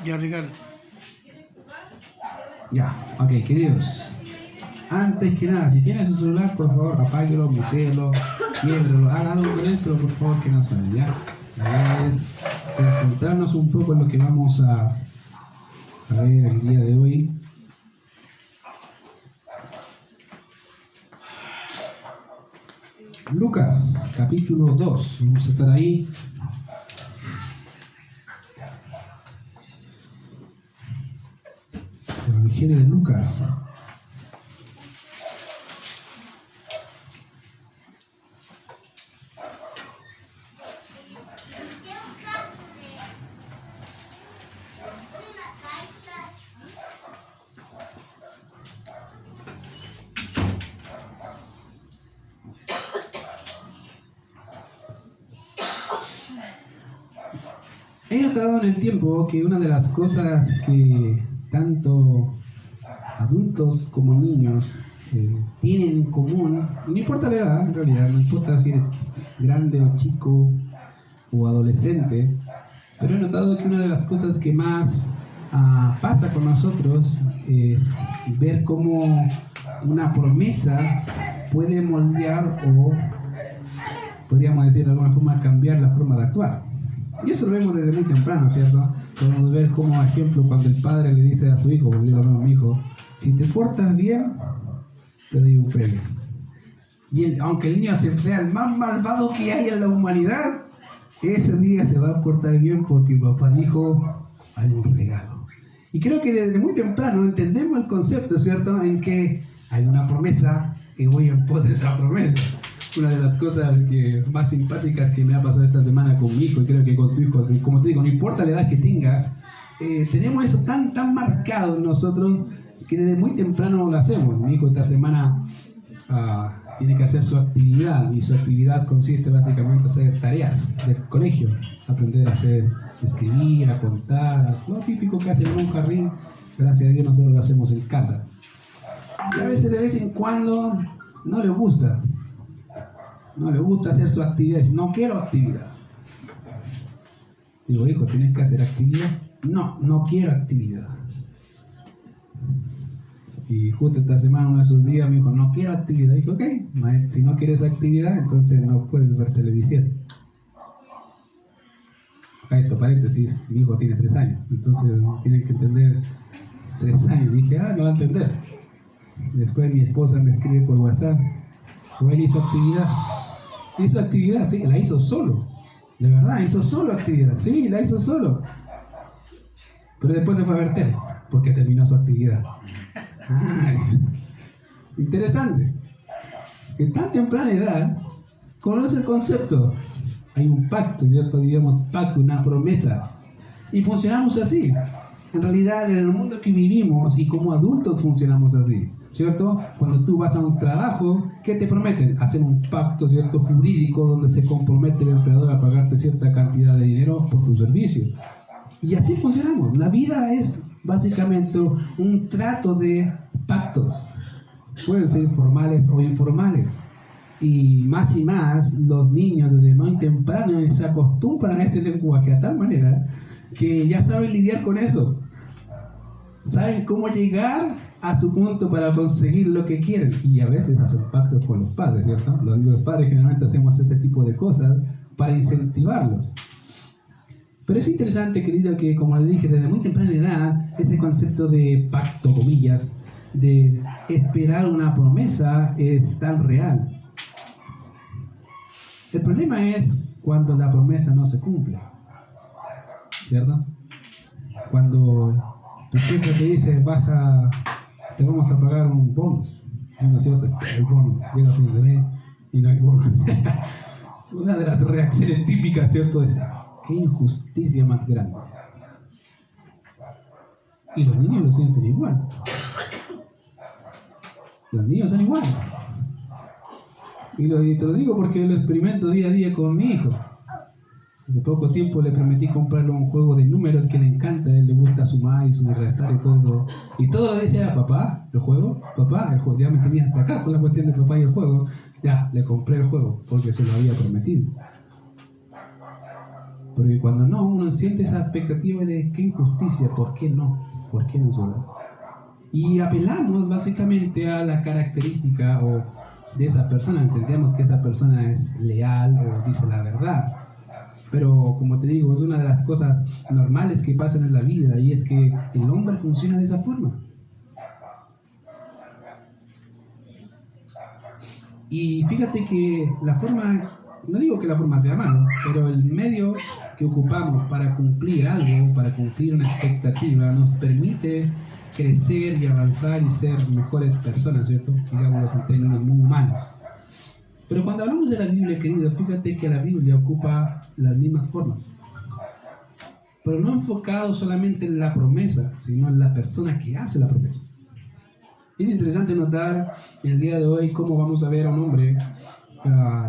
Ya, Ricardo. Ya, ok, queridos. Antes que nada, si tiene su celular, por favor, apáguelo, mutéelo, quiebrelo, haga algo con él, pero por favor que no suene, ¿ya? Es centrarnos un poco en lo que vamos a ver el día de hoy. Lucas, capítulo 2. Vamos a estar ahí. El Evangelio de Lucas. He notado en el tiempo que una de las cosas que tanto adultos como niños tienen en común, y no importa la edad en realidad, no importa si eres grande o chico o adolescente, pero he notado que una de las cosas que más pasa con nosotros es ver cómo una promesa puede moldear o, podríamos decir de alguna forma, cambiar la forma de actuar. Y eso lo vemos desde muy temprano, ¿cierto? Podemos ver como ejemplo cuando el padre le dice a su hijo, porque yo lo veo a mi hijo, si te portas bien, te doy un premio. Y aunque el niño sea el más malvado que hay en la humanidad, ese día se va a portar bien porque el papá dijo, hay un regalo. Y creo que desde muy temprano entendemos el concepto, ¿cierto? En que hay una promesa y voy en pos de esa promesa. Una de las cosas más simpáticas que me ha pasado esta semana con mi hijo, y creo que con tu hijo, como te digo, no importa la edad que tengas, tenemos eso tan marcado en nosotros que desde muy temprano lo hacemos. Mi hijo esta semana tiene que hacer su actividad, y su actividad consiste básicamente en hacer tareas del colegio, aprender a escribir, a contar, lo típico que hacen en un jardín. Gracias a Dios nosotros lo hacemos en casa. Y a veces de vez en cuando no le gusta hacer su actividad, dice, no quiero actividad. Digo, hijo, ¿tienes que hacer actividad? No quiero actividad. Y justo esta semana, uno de esos días, me dijo, no quiero actividad. Dijo, ok, si no quieres actividad, entonces no puedes ver televisión. Acá esto, paréntesis, mi hijo tiene 3 años, entonces tienen que entender 3 años. Dije, no va a entender. Después mi esposa me escribe por WhatsApp, él hizo actividad. Hizo actividad, sí, la hizo solo. De verdad, hizo solo actividad. Sí, la hizo solo. Pero después se fue a ver tele, porque terminó su actividad. Ay, interesante. En tan temprana edad, conoce el concepto. Hay un pacto, ¿cierto? Digamos, pacto, una promesa. Y funcionamos así. En realidad, en el mundo que vivimos y como adultos funcionamos así, ¿cierto? Cuando tú vas a un trabajo, ¿qué te prometen? Hacer un pacto, ¿cierto?, jurídico, donde se compromete el empleador a pagarte cierta cantidad de dinero por tu servicio. Y así funcionamos. La vida es básicamente un trato de pactos. Pueden ser formales o informales. Y más los niños desde muy temprano se acostumbran a ese lenguaje a tal manera que ya saben lidiar con eso. Saben cómo llegar a su punto para conseguir lo que quieren. Y a veces hacen pactos con los padres, ¿cierto? Los padres generalmente hacemos ese tipo de cosas para incentivarlos. Pero es interesante, querido, que como le dije, desde muy temprana edad, ese concepto de pacto, comillas, de esperar una promesa es tan real. El problema es cuando la promesa no se cumple, ¿cierto? Cuando tu jefe te dice, te vamos a pagar un bonus, ¿no es cierto? El bonus, llega a fin de mes y no hay bonus. Una de las reacciones típicas, ¿cierto? Es, qué injusticia más grande. Y los niños lo sienten igual. Los niños son iguales. Y te lo digo porque lo experimento día a día con mi hijo. Hace poco tiempo le permití comprarle un juego de números que le encanta. A él le gusta sumar y restar y todo. Y todo lo decía, papá, ¿el juego? Papá, el juego. Ya me tenía hasta acá con la cuestión de papá y el juego. Ya, le compré el juego porque se lo había prometido. Porque cuando no, uno siente esa expectativa de qué injusticia, ¿por qué no? ¿Por qué no solo? Y apelamos básicamente a la característica de esa persona. Entendemos que esa persona es leal o dice la verdad. Pero como te digo, es una de las cosas normales que pasan en la vida, y es que el hombre funciona de esa forma. Y fíjate que la forma, no digo que la forma sea mala, pero el medio que ocupamos para cumplir algo, para cumplir una expectativa, nos permite crecer y avanzar y ser mejores personas, ¿cierto? Digámoslo en términos muy humanos. Pero cuando hablamos de la Biblia, querido, fíjate que la Biblia ocupa las mismas formas. Pero no enfocado solamente en la promesa, sino en la persona que hace la promesa. Es interesante notar el día de hoy cómo vamos a ver a un hombre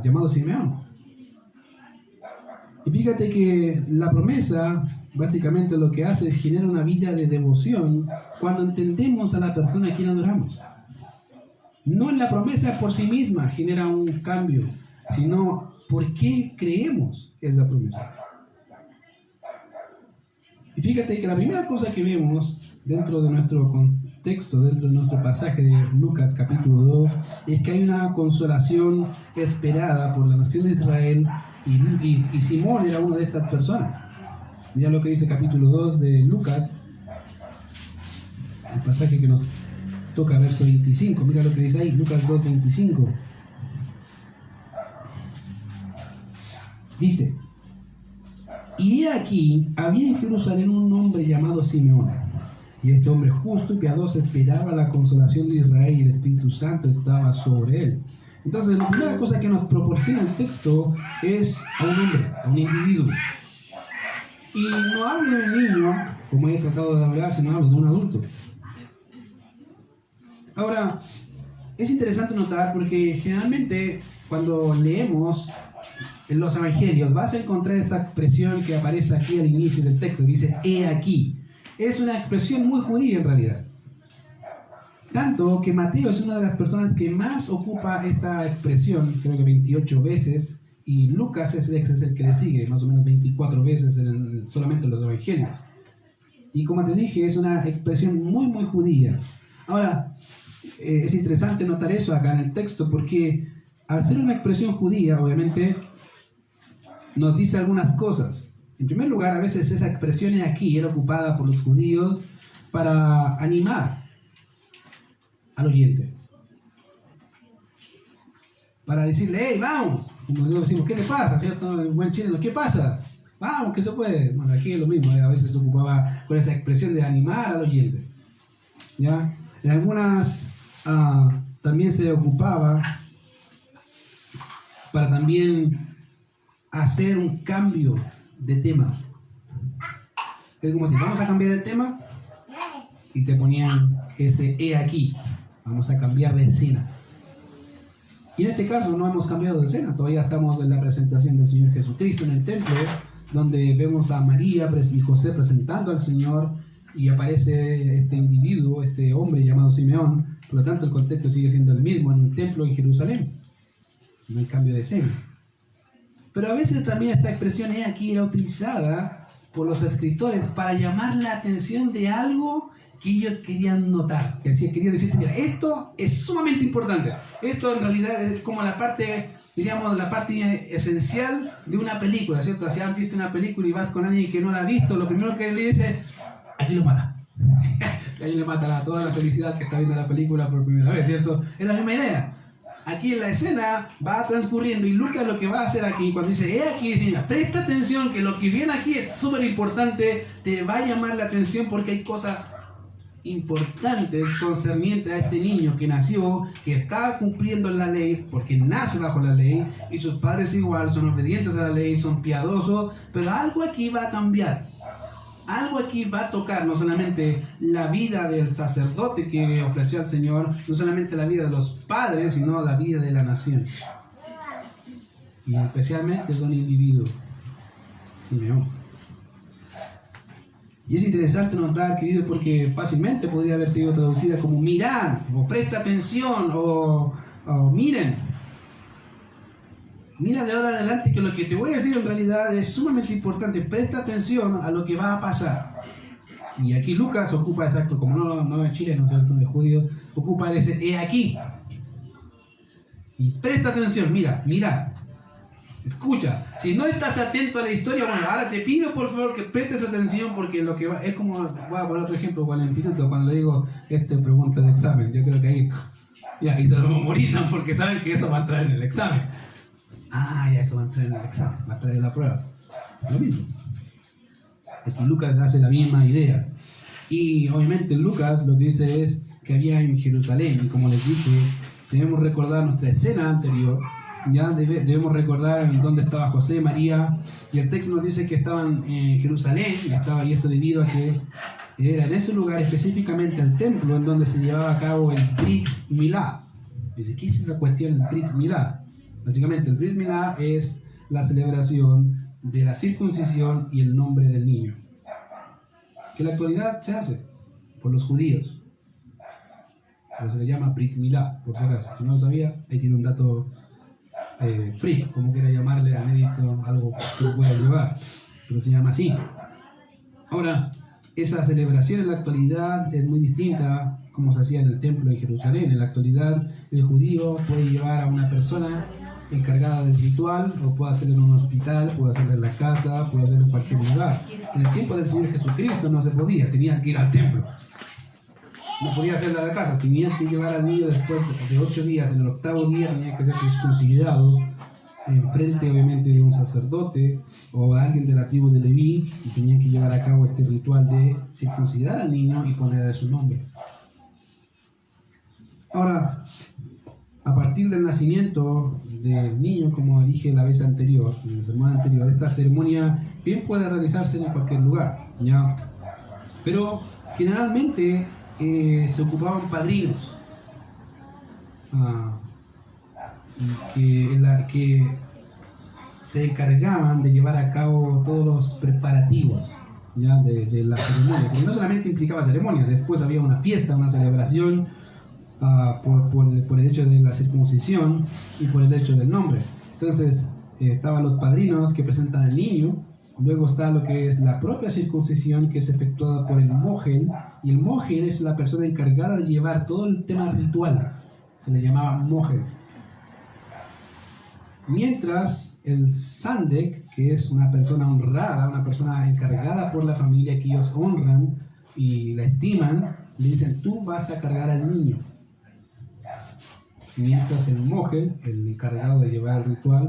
llamado Simeón. Y fíjate que la promesa básicamente lo que hace es generar una vida de devoción cuando entendemos a la persona a quien adoramos. No la promesa por sí misma genera un cambio, sino por qué creemos esa promesa. Y fíjate que la primera cosa que vemos dentro de nuestro contexto, dentro de nuestro pasaje de Lucas capítulo 2, es que hay una consolación esperada por la nación de Israel, y Simón era una de estas personas. Mira lo que dice capítulo 2 de Lucas, el pasaje que nos toca, verso 25. Mira lo que dice ahí, Lucas 2, 25. Dice: y he aquí, había en Jerusalén un hombre llamado Simeón, y este hombre justo y piadoso esperaba la consolación de Israel, y el Espíritu Santo estaba sobre él. Entonces, la primera cosa que nos proporciona el texto es a un hombre, a un individuo. Y no hablo de un niño, como he tratado de hablar, sino hablo de un adulto. Ahora, es interesante notar porque generalmente cuando leemos en los evangelios vas a encontrar esta expresión que aparece aquí al inicio del texto, dice he aquí. Es una expresión muy judía en realidad. Tanto que Mateo es una de las personas que más ocupa esta expresión, creo que 28 veces, y Lucas es el que le sigue, más o menos 24 veces solamente en los evangelios. Y como te dije, es una expresión muy, muy judía. Ahora, es interesante notar eso acá en el texto, porque al ser una expresión judía, obviamente, nos dice algunas cosas. En primer lugar, a veces esa expresión aquí era ocupada por los judíos para animar al oyente. Para decirle, hey, vamos. Como nosotros decimos, ¿qué le pasa? ¿Cierto? El buen chileno, ¿qué pasa? Vamos, que se puede. Bueno, aquí es lo mismo, a veces se ocupaba con esa expresión de animar al oyente. ¿Ya? En algunas también se ocupaba para también hacer un cambio de tema. Es como si vamos a cambiar el tema y te ponían ese he aquí. Vamos a cambiar de escena. Y en este caso no hemos cambiado de escena, todavía estamos en la presentación del Señor Jesucristo en el templo, donde vemos a María y José presentando al Señor, y aparece este individuo, este hombre llamado Simeón. Por lo tanto el contexto sigue siendo el mismo en el templo en Jerusalén. No hay cambio de escena. Pero a veces también esta expresión he aquí era utilizada por los escritores para llamar la atención de algo que ellos querían notar, que querían decirte, mira, esto es sumamente importante. Esto en realidad es como la parte, diríamos, la parte esencial de una película, ¿cierto? Si has visto una película y vas con alguien que no la ha visto, lo primero que le dice, aquí lo mata. Ahí le mata toda la felicidad que está viendo la película por primera vez, ¿cierto? Es la misma idea. Aquí en la escena va transcurriendo y Lucas lo que va a hacer aquí, cuando dice, he aquí, dice, mira, presta atención que lo que viene aquí es súper importante, te va a llamar la atención porque hay cosas importantes concernientes a este niño que nació, que está cumpliendo la ley, porque nace bajo la ley, y sus padres igual son obedientes a la ley, son piadosos, pero algo aquí va a cambiar. Algo aquí va a tocar no solamente la vida del sacerdote que ofreció al Señor, no solamente la vida de los padres, sino la vida de la nación. Y especialmente de un individuo, Simeón. Y es interesante notar, querido, porque fácilmente podría haber sido traducida como mirad, o presta atención, o miren. Mira de ahora en adelante que lo que te voy a decir en realidad es sumamente importante. Presta atención a lo que va a pasar. Y aquí Lucas ocupa, exacto, como no es chileno, ¿cierto? Es judío, ocupa ese he aquí. Y presta atención, mira. Escucha, si no estás atento a la historia, bueno, ahora te pido por favor que prestes atención porque lo que va, es como, voy a poner otro ejemplo con el instituto, cuando le digo, pregunta de examen, yo creo que ahí, ya, y se lo memorizan porque saben que eso va a entrar en el examen. Ah, ya, eso va a entrar en el examen, va a entrar en la prueba. Lo mismo. Aquí Lucas hace la misma idea. Y obviamente Lucas lo que dice es que había en Jerusalén, y como les dije, debemos recordar nuestra escena anterior. Ya debemos recordar en dónde estaba José, María, y el texto nos dice que estaban en Jerusalén, y esto debido a que era en ese lugar, específicamente el templo, en donde se llevaba a cabo el Brit Milá. Dice, ¿qué es esa cuestión del Brit Milá? Básicamente el Brit Milá es la celebración de la circuncisión y el nombre del niño, que en la actualidad se hace por los judíos, pero se le llama Brit Milá, por si acaso. Si no lo sabía, ahí tiene un dato free, como quiera llamarle a Edito, algo que lo pueda llevar, pero se llama así. Ahora, esa celebración en la actualidad es muy distinta como se hacía en el templo en Jerusalén. En la actualidad, el judío puede llevar a una persona encargada del ritual, o puede hacerlo en un hospital, puede hacerlo en la casa, puede hacerlo en cualquier lugar. En el tiempo del Señor Jesucristo no se podía, tenías que ir al templo. No podía hacerlo en la casa, tenías que llevar al niño después de 8 días, en el 8º día tenía que ser circuncidado, en frente obviamente de un sacerdote o de alguien de la tribu de Leví, y tenían que llevar a cabo este ritual de circuncidar al niño y ponerle su nombre. Ahora, a partir del nacimiento del niño, como dije la vez anterior, en la semana anterior, esta ceremonia bien puede realizarse en cualquier lugar, ¿ya? Pero generalmente se ocupaban padrinos que se encargaban de llevar a cabo todos los preparativos, ¿ya? de la ceremonia, porque no solamente implicaba ceremonia, después había una fiesta, una celebración por el hecho de la circuncisión y por el hecho del nombre. Entonces estaban los padrinos que presentan al niño. Luego está lo que es la propia circuncisión, que es efectuada por el mogel, y el mogel es la persona encargada de llevar todo el tema ritual, se le llamaba mogel. Mientras el sandek, que es una persona honrada, una persona encargada por la familia que ellos honran y la estiman, le dicen, tú vas a cargar al niño. Mientras el mogel, el encargado de llevar el ritual,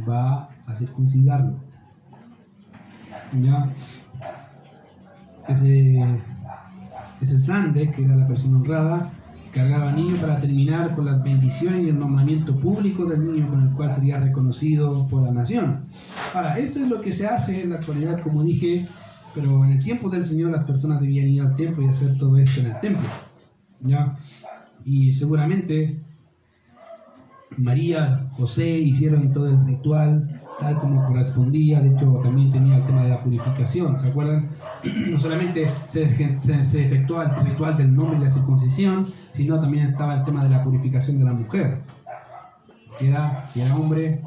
va a circuncidarlo. ¿Ya? Ese sandek, que era la persona honrada, cargaba al niño para terminar con las bendiciones y el nombramiento público del niño, con el cual sería reconocido por la nación. Ahora, esto es lo que se hace en la actualidad, como dije, pero en el tiempo del Señor las personas debían ir al templo y hacer todo esto en el templo, ¿ya? Y seguramente María, José hicieron todo el ritual tal como correspondía. De hecho, también tenía el tema de la purificación, ¿se acuerdan? No solamente se efectuaba el ritual del nombre y la circuncisión, sino también estaba el tema de la purificación de la mujer, si era hombre,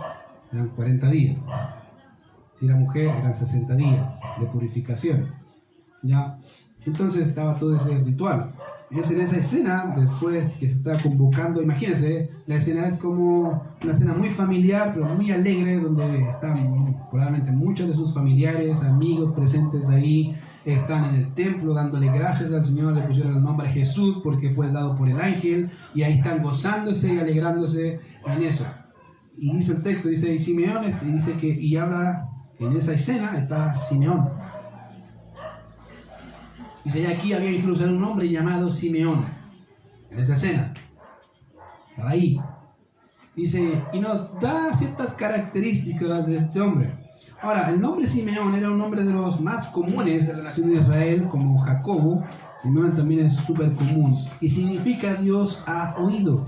eran 40 días, si era mujer, eran 60 días de purificación, ¿ya? Entonces estaba todo ese ritual. Es en esa escena, después que se está convocando, imagínense, la escena es como una escena muy familiar, pero muy alegre, donde están probablemente muchos de sus familiares, amigos presentes ahí, están en el templo dándole gracias al Señor, le pusieron el nombre Jesús porque fue dado por el ángel, y ahí están gozándose y alegrándose en eso. Y dice el texto, dice, y Simeón, y dice que, y habla, en esa escena está Simeón. Dice, aquí había incluso un hombre llamado Simeón, en esa escena. Estaba ahí. Dice, y nos da ciertas características de este hombre. Ahora, el nombre Simeón era un nombre de los más comunes de la nación de Israel, como Jacobo. Simeón también es súper común. Y significa Dios ha oído.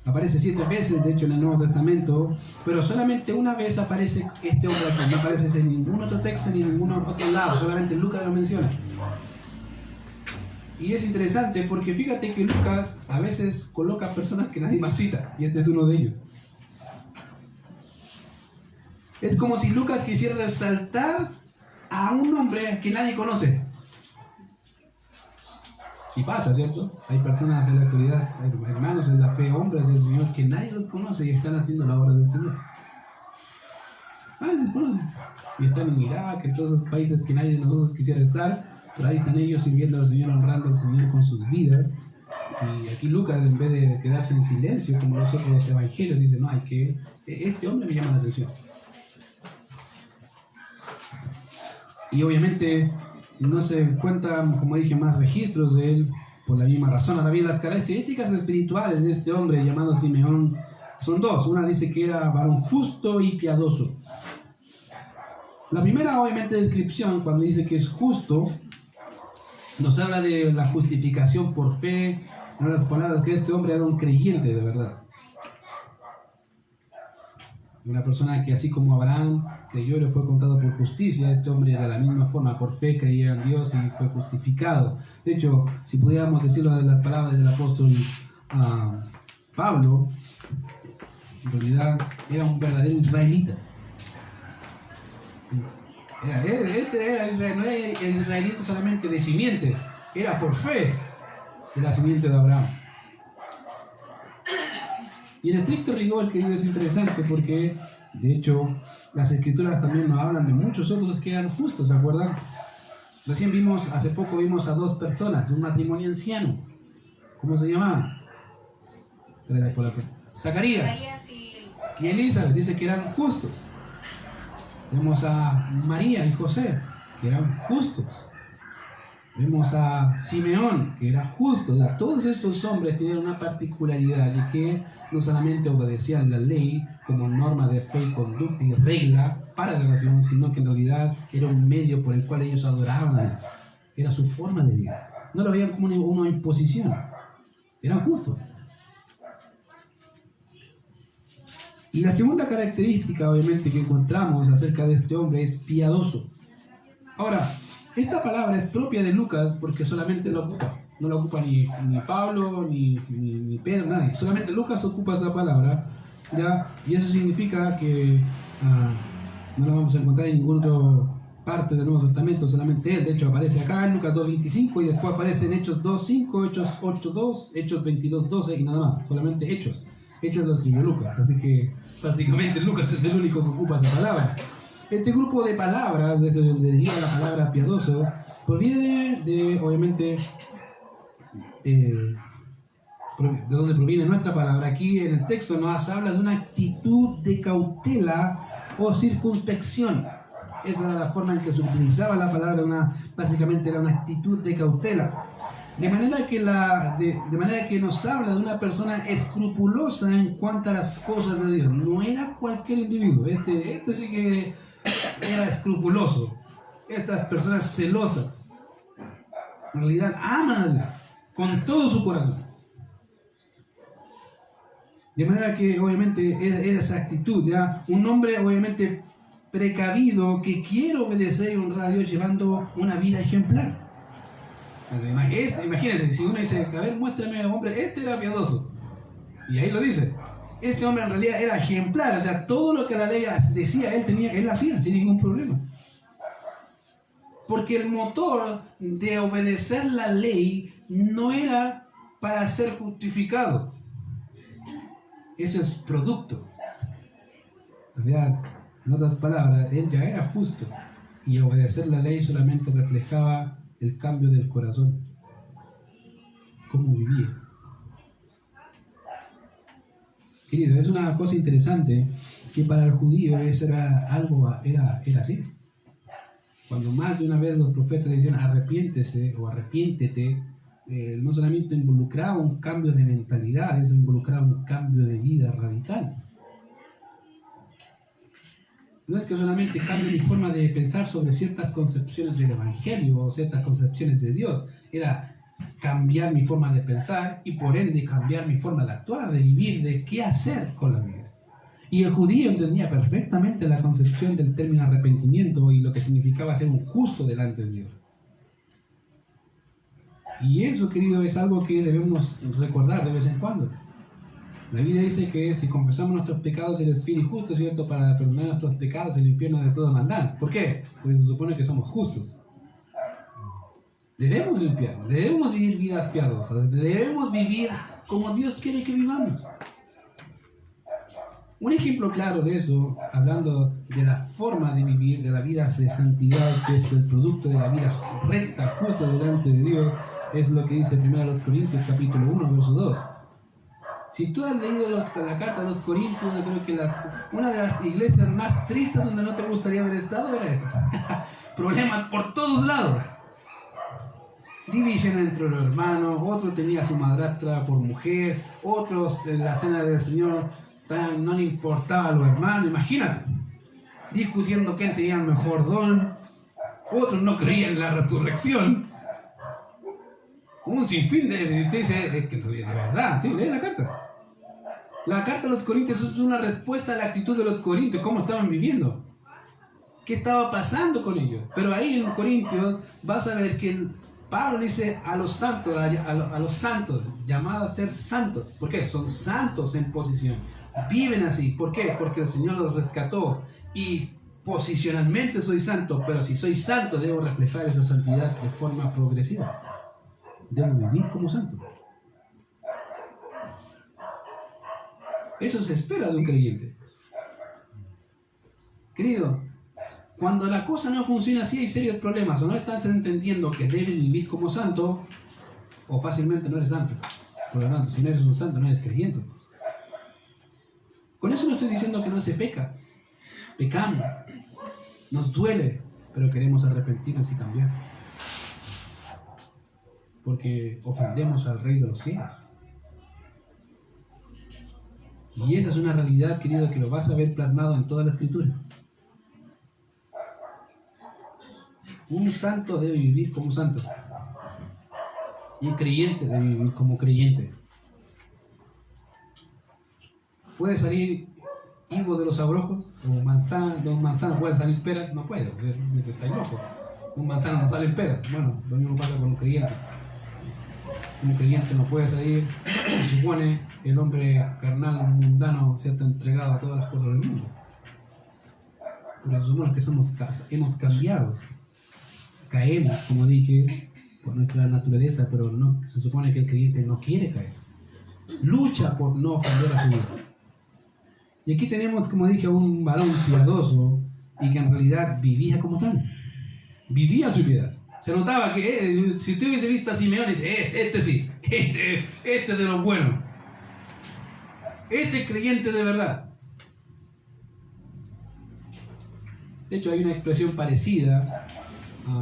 Aparece 7 veces, de hecho, en el Nuevo Testamento, pero solamente una vez aparece este hombre aquí. No aparece en ningún otro texto ni en ningún otro lado, solamente Lucas lo menciona. Y es interesante porque fíjate que Lucas a veces coloca personas que nadie más cita, y este es uno de ellos. Es como si Lucas quisiera resaltar a un hombre que nadie conoce. Y pasa, ¿cierto? Hay personas en la actualidad, hay hermanos en la fe, hombres del Señor, que nadie los conoce y están haciendo la obra del Señor. Nadie los conoce. Y están en Irak, en todos esos países que nadie de nosotros quisiera estar, pero ahí están ellos sirviendo al Señor, honrando al Señor con sus vidas. Y aquí Lucas, en vez de quedarse en silencio, como los otros evangelios, dice, no, este hombre me llama la atención. Y obviamente no se encuentran, como dije, más registros de él por la misma razón. Ahora bien, las características espirituales de este hombre llamado Simeón son dos. Una dice que era varón justo y piadoso. La primera, obviamente, descripción, cuando dice que es justo, nos habla de la justificación por fe. En otras palabras, que este hombre era un creyente de verdad. Una persona que, así como Abraham creyó y le fue contado por justicia, este hombre era de la misma forma, por fe creía en Dios y fue justificado. De hecho, si pudiéramos decirlo de las palabras del apóstol Pablo, en realidad era un verdadero israelita. No era el israelita solamente de simiente, era por fe de la simiente de Abraham. Y en estricto rigor, que es interesante porque, de hecho, las escrituras también nos hablan de muchos otros que eran justos, ¿se acuerdan? Hace poco vimos a dos personas, un matrimonio anciano. ¿Cómo se llamaban? Zacarías y Elizabeth, dice que eran justos. Vemos a María y José, que eran justos. Vemos a Simeón, que era justo. Todos estos hombres tenían una particularidad de que no solamente obedecían la ley como norma de fe y conducta y regla para la nación, sino que en realidad era un medio por el cual ellos adoraban a Dios. Era su forma de vida. No lo veían como una imposición. Eran justos. Y la segunda característica, obviamente, que encontramos acerca de este hombre es piadoso. Ahora, esta palabra es propia de Lucas porque solamente la ocupa. No la ocupa ni Pablo, ni Pedro, nadie. Solamente Lucas ocupa esa palabra, ¿ya? Y eso significa que no la vamos a encontrar en ninguna otra parte del Nuevo Testamento, solamente él. De hecho, aparece acá en Lucas 2.25 y después aparece en Hechos 2.5, Hechos 8.2, Hechos 22.12 y nada más. Solamente Hechos. Hechos lo escribió Lucas. Así que prácticamente Lucas es el único que ocupa esa palabra. Este grupo de palabras, desde donde deriva la palabra piadoso, proviene de obviamente, de donde proviene nuestra palabra. Aquí en el texto nos habla de una actitud de cautela o circunspección. Esa era la forma en que se utilizaba la palabra, básicamente era una actitud de cautela. De manera que nos habla de una persona escrupulosa en cuanto a las cosas de Dios. No era cualquier individuo. Este sí que era escrupuloso. Estas personas celosas, en realidad aman a Dios con todo su corazón. De manera que obviamente era esa actitud, ¿ya? Un hombre obviamente precavido que quiere obedecer y honrar a Dios llevando una vida ejemplar. Imagínense, si uno dice, a ver, muéstrame a un hombre, este era piadoso. Y ahí lo dice. Este hombre en realidad era ejemplar, o sea, todo lo que la ley decía, él hacía sin ningún problema. Porque el motor de obedecer la ley no era para ser justificado. Eso es producto. En realidad, en otras palabras, él ya era justo. Y obedecer la ley solamente reflejaba el cambio del corazón. Cómo vivía. Querido, es una cosa interesante que para el judío eso era así. Cuando más de una vez los profetas decían arrepiéntese o arrepiéntete, no solamente involucraba un cambio de mentalidad, eso involucraba un cambio de vida radical. No es que solamente cambie mi forma de pensar sobre ciertas concepciones del Evangelio o ciertas concepciones de Dios, era cambiar mi forma de pensar y por ende cambiar mi forma de actuar, de vivir, de qué hacer con la vida. Y el judío entendía perfectamente la concepción del término arrepentimiento y lo que significaba ser un justo delante de Dios. Y eso, querido, es algo que debemos recordar de vez en cuando. La Biblia dice que si confesamos nuestros pecados, Él es fiel y justo, ¿cierto?, para perdonar nuestros pecados y limpiarnos de toda maldad. ¿Por qué? Porque se supone que somos justos. Debemos limpiarnos, debemos vivir vidas piadosas, debemos vivir como Dios quiere que vivamos. Un ejemplo claro de eso, hablando de la forma de vivir, de la vida de santidad, que es el producto de la vida recta, justa delante de Dios, es lo que dice 1 Corintios capítulo 1, verso 2. Si tú has leído la carta de los Corintios, yo creo que una de las iglesias más tristes donde no te gustaría haber estado era esa. Problemas por todos lados. División entre los hermanos, otro tenía a su madrastra por mujer, otros en la cena del Señor no le importaba a los hermanos, imagínate. Discutiendo quién tenía el mejor don, otros no creían en la resurrección. Un sinfín de... Usted dice, es que en realidad, de verdad, sí, lee la carta. La carta de los Corintios es una respuesta a la actitud de los Corintios, cómo estaban viviendo, qué estaba pasando con ellos. Pero ahí en Corintios vas a ver que Pablo dice a los santos, a los santos, llamados a ser santos. ¿Por qué? Son santos en posición. Viven así. ¿Por qué? Porque el Señor los rescató. Y posicionalmente soy santo, pero si soy santo debo reflejar esa santidad de forma progresiva. Debo vivir como santo. Eso se espera de un creyente. Querido, cuando la cosa no funciona así hay serios problemas. O no estás entendiendo que debes vivir como santo, o fácilmente no eres santo. Por lo tanto, si no eres un santo, no eres creyente. Con eso no estoy diciendo que no se peca. Pecamos. Nos duele, pero queremos arrepentirnos y cambiar. Porque ofendemos al Rey de los cielos. Y esa es una realidad, querido, que lo vas a ver plasmado en toda la Escritura. Un santo debe vivir como santo. Un creyente debe vivir como creyente. ¿Puede salir higo de los abrojos? ¿O manzana, de un manzano puede salir pera? No puede, porque está loco. Un manzano no sale pera. Bueno, lo mismo pasa con un creyente. Un creyente no puede salir, se supone, el hombre carnal, mundano, ¿cierto?, entregado a todas las cosas del mundo. Pero se supone que hemos cambiado. Caemos, como dije, por nuestra naturaleza, pero no, se supone que el creyente no quiere caer. Lucha por no ofender a su vida. Y aquí tenemos, como dije, a un varón piadoso y que en realidad vivía como tal. Vivía su piedad. Se notaba que si usted hubiese visto a Simeón, dice, este sí, este de los buenos. Este es creyente de verdad. De hecho, hay una expresión parecida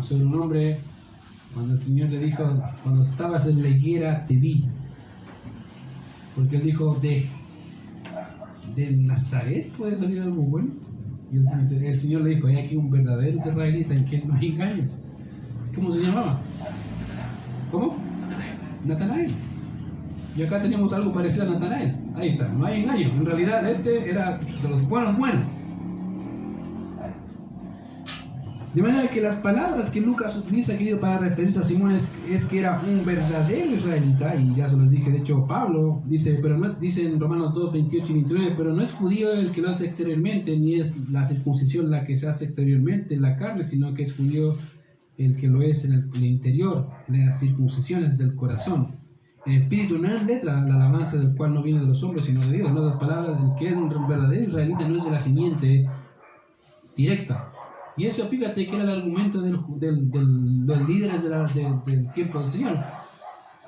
sobre un hombre cuando el Señor le dijo, cuando estabas en la higuera te vi. Porque él dijo, de Nazaret puede salir algo bueno. Y el Señor le dijo, hay aquí un verdadero israelita en quien no hay engaño. ¿Cómo se llamaba? ¿Cómo? Natanael. Y acá tenemos algo parecido a Natanael. Ahí está, no hay engaño. En realidad este era de los buenos. De manera que las palabras que Lucas utiliza, querido, para referirse a Simón es que era un verdadero israelita. Y ya se los dije, de hecho Pablo dice, pero no, dice en Romanos 2, 28 y 29, pero no es judío el que lo hace exteriormente, ni es la circuncisión la que se hace exteriormente en la carne, sino que es judío el que lo es en el interior, en las circuncisiones del corazón, en espíritu, no en letra, la alabanza del cual no viene de los hombres, sino de Dios. En otras palabras, el que es un verdadero israelita no es de la simiente directa. Y eso, fíjate, que era el argumento de los líderes del tiempo del Señor.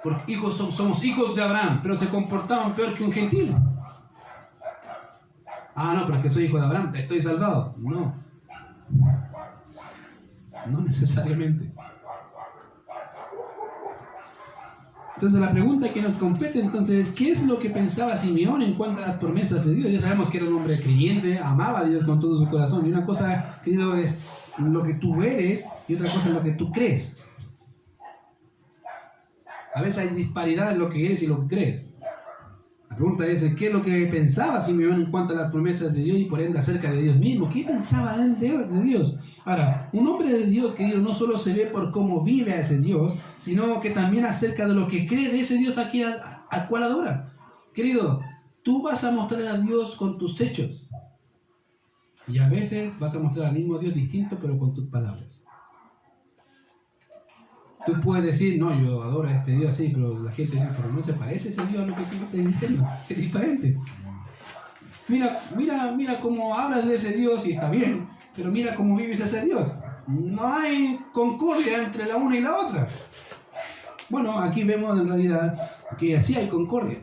Porque somos hijos de Abraham, pero se comportaban peor que un gentil. Ah, no, pero es que soy hijo de Abraham, estoy salvado. No necesariamente. Entonces la pregunta que nos compete entonces es, ¿qué es lo que pensaba Simeón en cuanto a las promesas de Dios? Ya sabemos que era un hombre creyente, amaba a Dios con todo su corazón. Y una cosa, querido, es lo que tú eres y otra cosa es lo que tú crees. A veces hay disparidad en lo que eres y lo que crees. La pregunta es, ¿qué es lo que pensaba Simeón en cuanto a las promesas de Dios y por ende acerca de Dios mismo? ¿Qué pensaba él de Dios? Ahora, un hombre de Dios, querido, no solo se ve por cómo vive a ese Dios, sino que también acerca de lo que cree de ese Dios al cual adora. Querido, Tú vas a mostrar a Dios con tus hechos. Y a veces vas a mostrar al mismo Dios distinto, pero con tus palabras. Tú puedes decir, no, yo adoro a este Dios así, pero la gente dice, pero no se parece ese Dios a lo que tú estás diciendo. Es diferente. Mira cómo hablas de ese Dios y está bien, pero mira cómo vives ese Dios. No hay concordia entre la una y la otra. Bueno, aquí vemos en realidad que así hay concordia.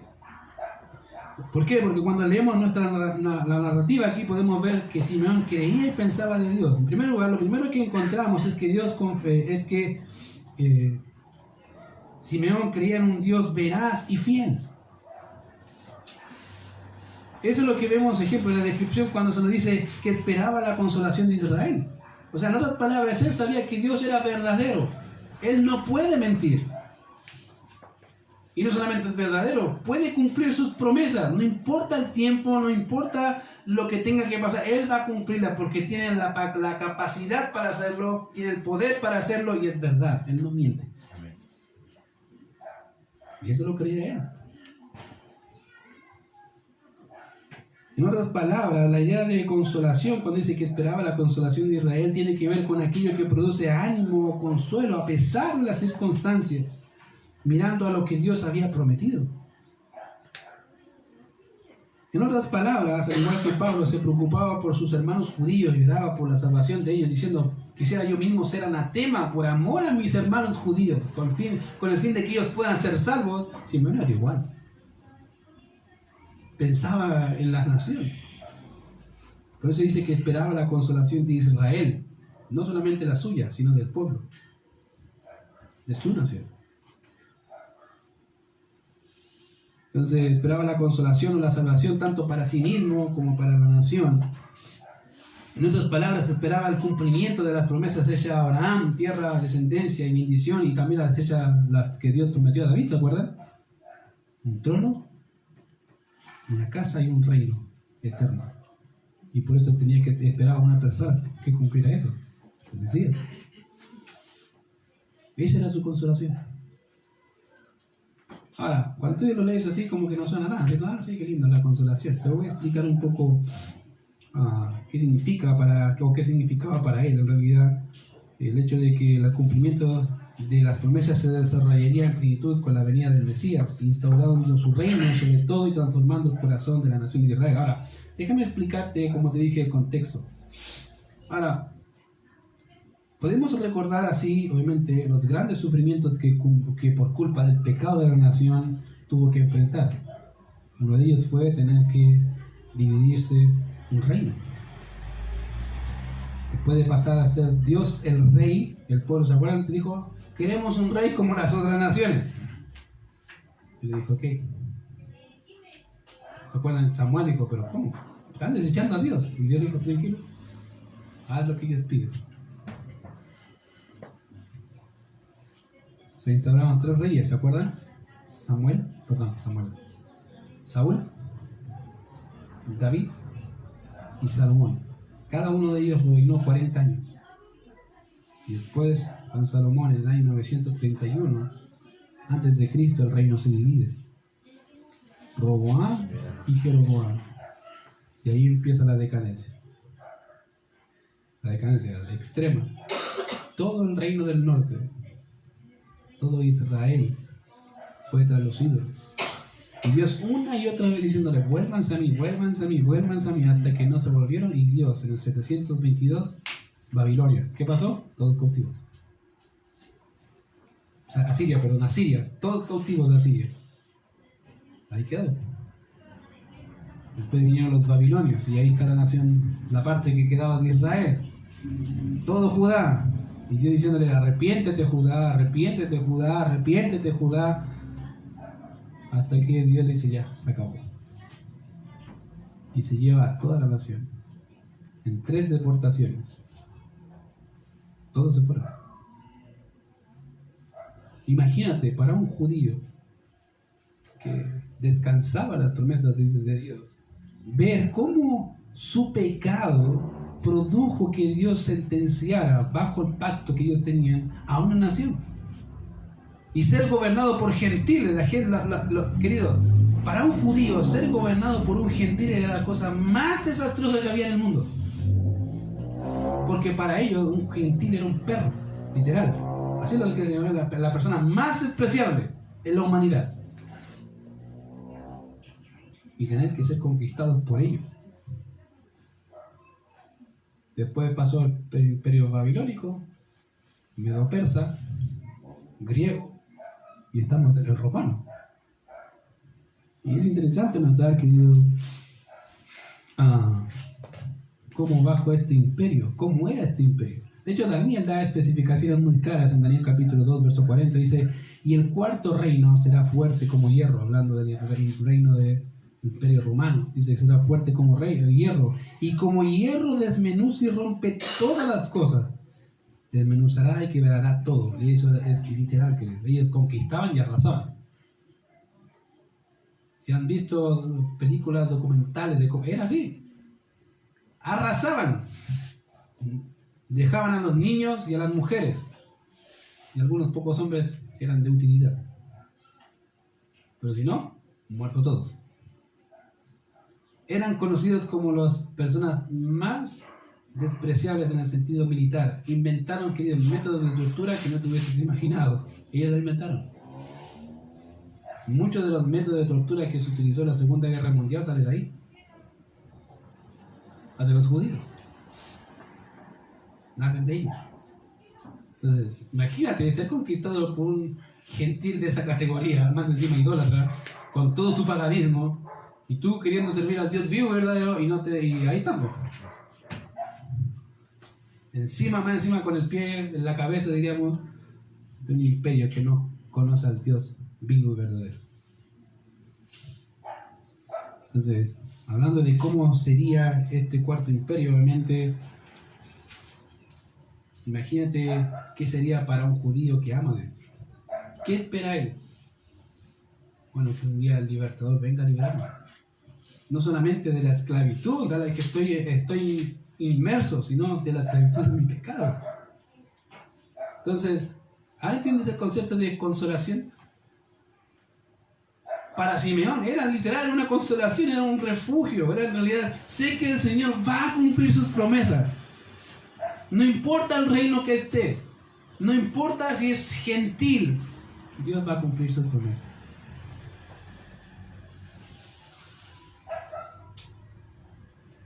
¿Por qué? Porque cuando leemos la narrativa aquí podemos ver que Simeón creía y pensaba de Dios. En primer lugar, lo primero que encontramos es que Simeón creía en un Dios veraz y fiel. Eso es lo que vemos, ejemplo, en la descripción cuando se nos dice que esperaba la consolación de Israel. O sea, en otras palabras, él sabía que Dios era verdadero. Él no puede mentir. Y no solamente es verdadero, puede cumplir sus promesas. No importa el tiempo, no importa lo que tenga que pasar, Él va a cumplirla porque tiene la capacidad para hacerlo, tiene el poder para hacerlo y es verdad. Él no miente. Amén. Y eso lo creía él. En otras palabras, la idea de consolación, cuando dice que esperaba la consolación de Israel, tiene que ver con aquello que produce ánimo o consuelo a pesar de las circunstancias, mirando a lo que Dios había prometido. En otras palabras, al igual que Pablo se preocupaba por sus hermanos judíos y oraba por la salvación de ellos, diciendo, quisiera yo mismo ser anatema por amor a mis hermanos judíos, con el fin de que ellos puedan ser salvos. Simeón era igual. Pensaba en las naciones. Por eso dice que esperaba la consolación de Israel, no solamente la suya, sino del pueblo, de su nación. Entonces esperaba la consolación o la salvación tanto para sí mismo como para la nación. En otras palabras, esperaba el cumplimiento de las promesas hechas a Abraham, tierra, descendencia y bendición, y también las que Dios prometió a David, ¿se acuerdan? Un trono, una casa y un reino eterno. Y por eso esperaba una persona que cumpliera eso, el Mesías. Esa era su consolación. Ahora, cuando tú lo lees así, como que no suena nada. Ah, sí, qué linda la consolación. Te voy a explicar un poco qué significaba para él, en realidad, el hecho de que el cumplimiento de las promesas se desarrollaría en plenitud con la venida del Mesías, instaurando su reino sobre todo y transformando el corazón de la nación de Israel. Ahora, déjame explicarte, como te dije, el contexto. Ahora, podemos recordar así, obviamente, los grandes sufrimientos que por culpa del pecado de la nación tuvo que enfrentar. Uno de ellos fue tener que dividirse un reino. Después de pasar a ser Dios el rey, el pueblo, ¿se acuerdan? Te dijo, queremos un rey como las otras naciones. Y le dijo, ok. ¿Se acuerdan? Samuel dijo, pero ¿cómo? Están desechando a Dios. Y Dios dijo, tranquilo, haz lo que ellos piden. Se instauraron 3 reyes, ¿se acuerdan? Saúl, David y Salomón. Cada uno de ellos reinó 40 años. Y después, con Salomón, en el año 931, antes de Cristo, el reino se divide. Roboam y Jeroboam. Y ahí empieza la decadencia. La decadencia extrema. Todo el reino del norte, todo Israel fue tras los ídolos. Y Dios una y otra vez diciéndole, vuélvanse a mí, vuélvanse a mí, vuélvanse a mí, hasta que no se volvieron. Y Dios en el 722, Babilonia. ¿Qué pasó? Todos cautivos. O sea, Asiria, todos cautivos de Asiria. Ahí quedó. Después vinieron los babilonios y ahí está la nación, la parte que quedaba de Israel. Todo Judá. Y Dios diciéndole, arrepiéntete Judá, arrepiéntete Judá, arrepiéntete Judá. Hasta que Dios le dice, ya, se acabó. Y se lleva a toda la nación. En 3 deportaciones. Todos se fueron. Imagínate, para un judío que descansaba las promesas de Dios, ver cómo su pecado produjo que Dios sentenciara bajo el pacto que ellos tenían a una nación y ser gobernado por gentiles. Querido, Para un judío, ser gobernado por un gentil era la cosa más desastrosa que había en el mundo. Porque para ellos un gentil era un perro, literal. Así es lo que se llama la persona más despreciable en la humanidad. Y tener que ser conquistados por ellos. Después pasó el imperio babilónico, medo-persa, griego, y estamos en el romano. Y es interesante notar, querido, cómo bajo este imperio, cómo era este imperio. De hecho, Daniel da especificaciones muy claras en Daniel capítulo 2, verso 40, dice, y el cuarto reino será fuerte como hierro, hablando del reino del imperio romano, dice que será fuerte como hierro, y como hierro desmenuza y rompe todas las cosas, desmenuzará y quebrará todo. Y eso es literal, que ellos conquistaban y arrasaban. Si han visto películas documentales de cómo era así, arrasaban, dejaban a los niños y a las mujeres, y algunos pocos hombres si eran de utilidad, pero si no, muertos todos. Eran conocidos como las personas más despreciables en el sentido militar. Inventaron, queridos, métodos de tortura que no te hubieses imaginado. Ellos lo inventaron. Muchos de los métodos de tortura que se utilizó en la Segunda Guerra Mundial salen de ahí. Hacia los judíos. Nacen de ellos. Entonces, imagínate ser conquistado por un gentil de esa categoría, más encima idólatra, con todo su paganismo, y tú queriendo servir al Dios vivo y verdadero, y ahí estamos. Más encima con el pie en la cabeza, diríamos, de un imperio que no conoce al Dios vivo y verdadero. Entonces, hablando de cómo sería este cuarto imperio, obviamente, imagínate qué sería para un judío que ama a Dios. ¿Qué espera él? Bueno, que un día el libertador venga a liberarme. No solamente de la esclavitud a la que estoy inmerso, sino de la esclavitud de mi pecado. Entonces, ¿ahora entiendes el concepto de consolación? Para Simeón era literal una consolación, era un refugio, era en realidad, sé que el Señor va a cumplir sus promesas. No importa el reino que esté, no importa si es gentil, Dios va a cumplir sus promesas.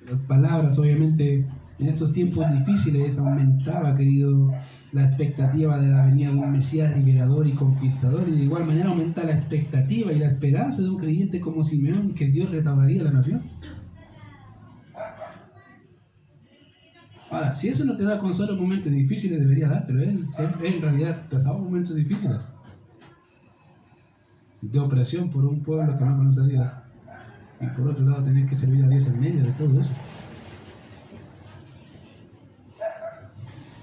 Las palabras, obviamente, en estos tiempos difíciles aumentaba, querido, la expectativa de la venida de un Mesías liberador y conquistador, y de igual manera aumenta la expectativa y la esperanza de un creyente como Simeón, que Dios restauraría la nación. Ahora, si eso no te da consuelo en momentos difíciles, debería dártelo. Él en realidad pasaba momentos difíciles de opresión por un pueblo que no conoce a Dios, y por otro lado tener que servir a Dios en medio de todo eso.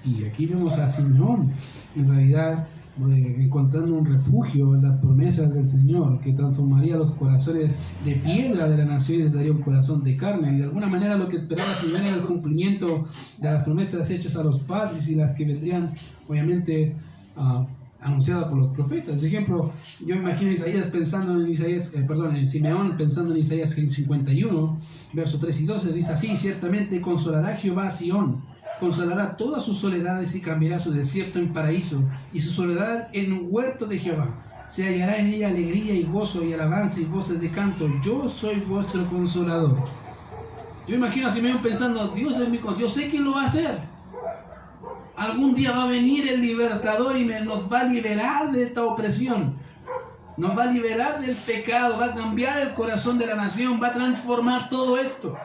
Y aquí vemos a Simeón, en realidad, encontrando un refugio en las promesas del Señor, que transformaría los corazones de piedra de la nación y les daría un corazón de carne. Y de alguna manera lo que esperaba Simeón era el cumplimiento de las promesas hechas a los padres y las que vendrían, obviamente, anunciadas por los profetas. Por ejemplo, yo me imagino en Simeón pensando en Isaías 51, versos 3 y 12, dice así: ciertamente consolará Jehová a Sión, consolará todas sus soledades y cambiará su desierto en paraíso y su soledad en un huerto de Jehová. Se hallará en ella alegría y gozo y alabanza y voces de canto. Yo soy vuestro consolador. Yo imagino a Simeón pensando: Dios es mi consolador, yo sé quién lo va a hacer. Algún día va a venir el libertador y nos va a liberar de esta opresión. Nos va a liberar del pecado, va a cambiar el corazón de la nación, va a transformar todo esto.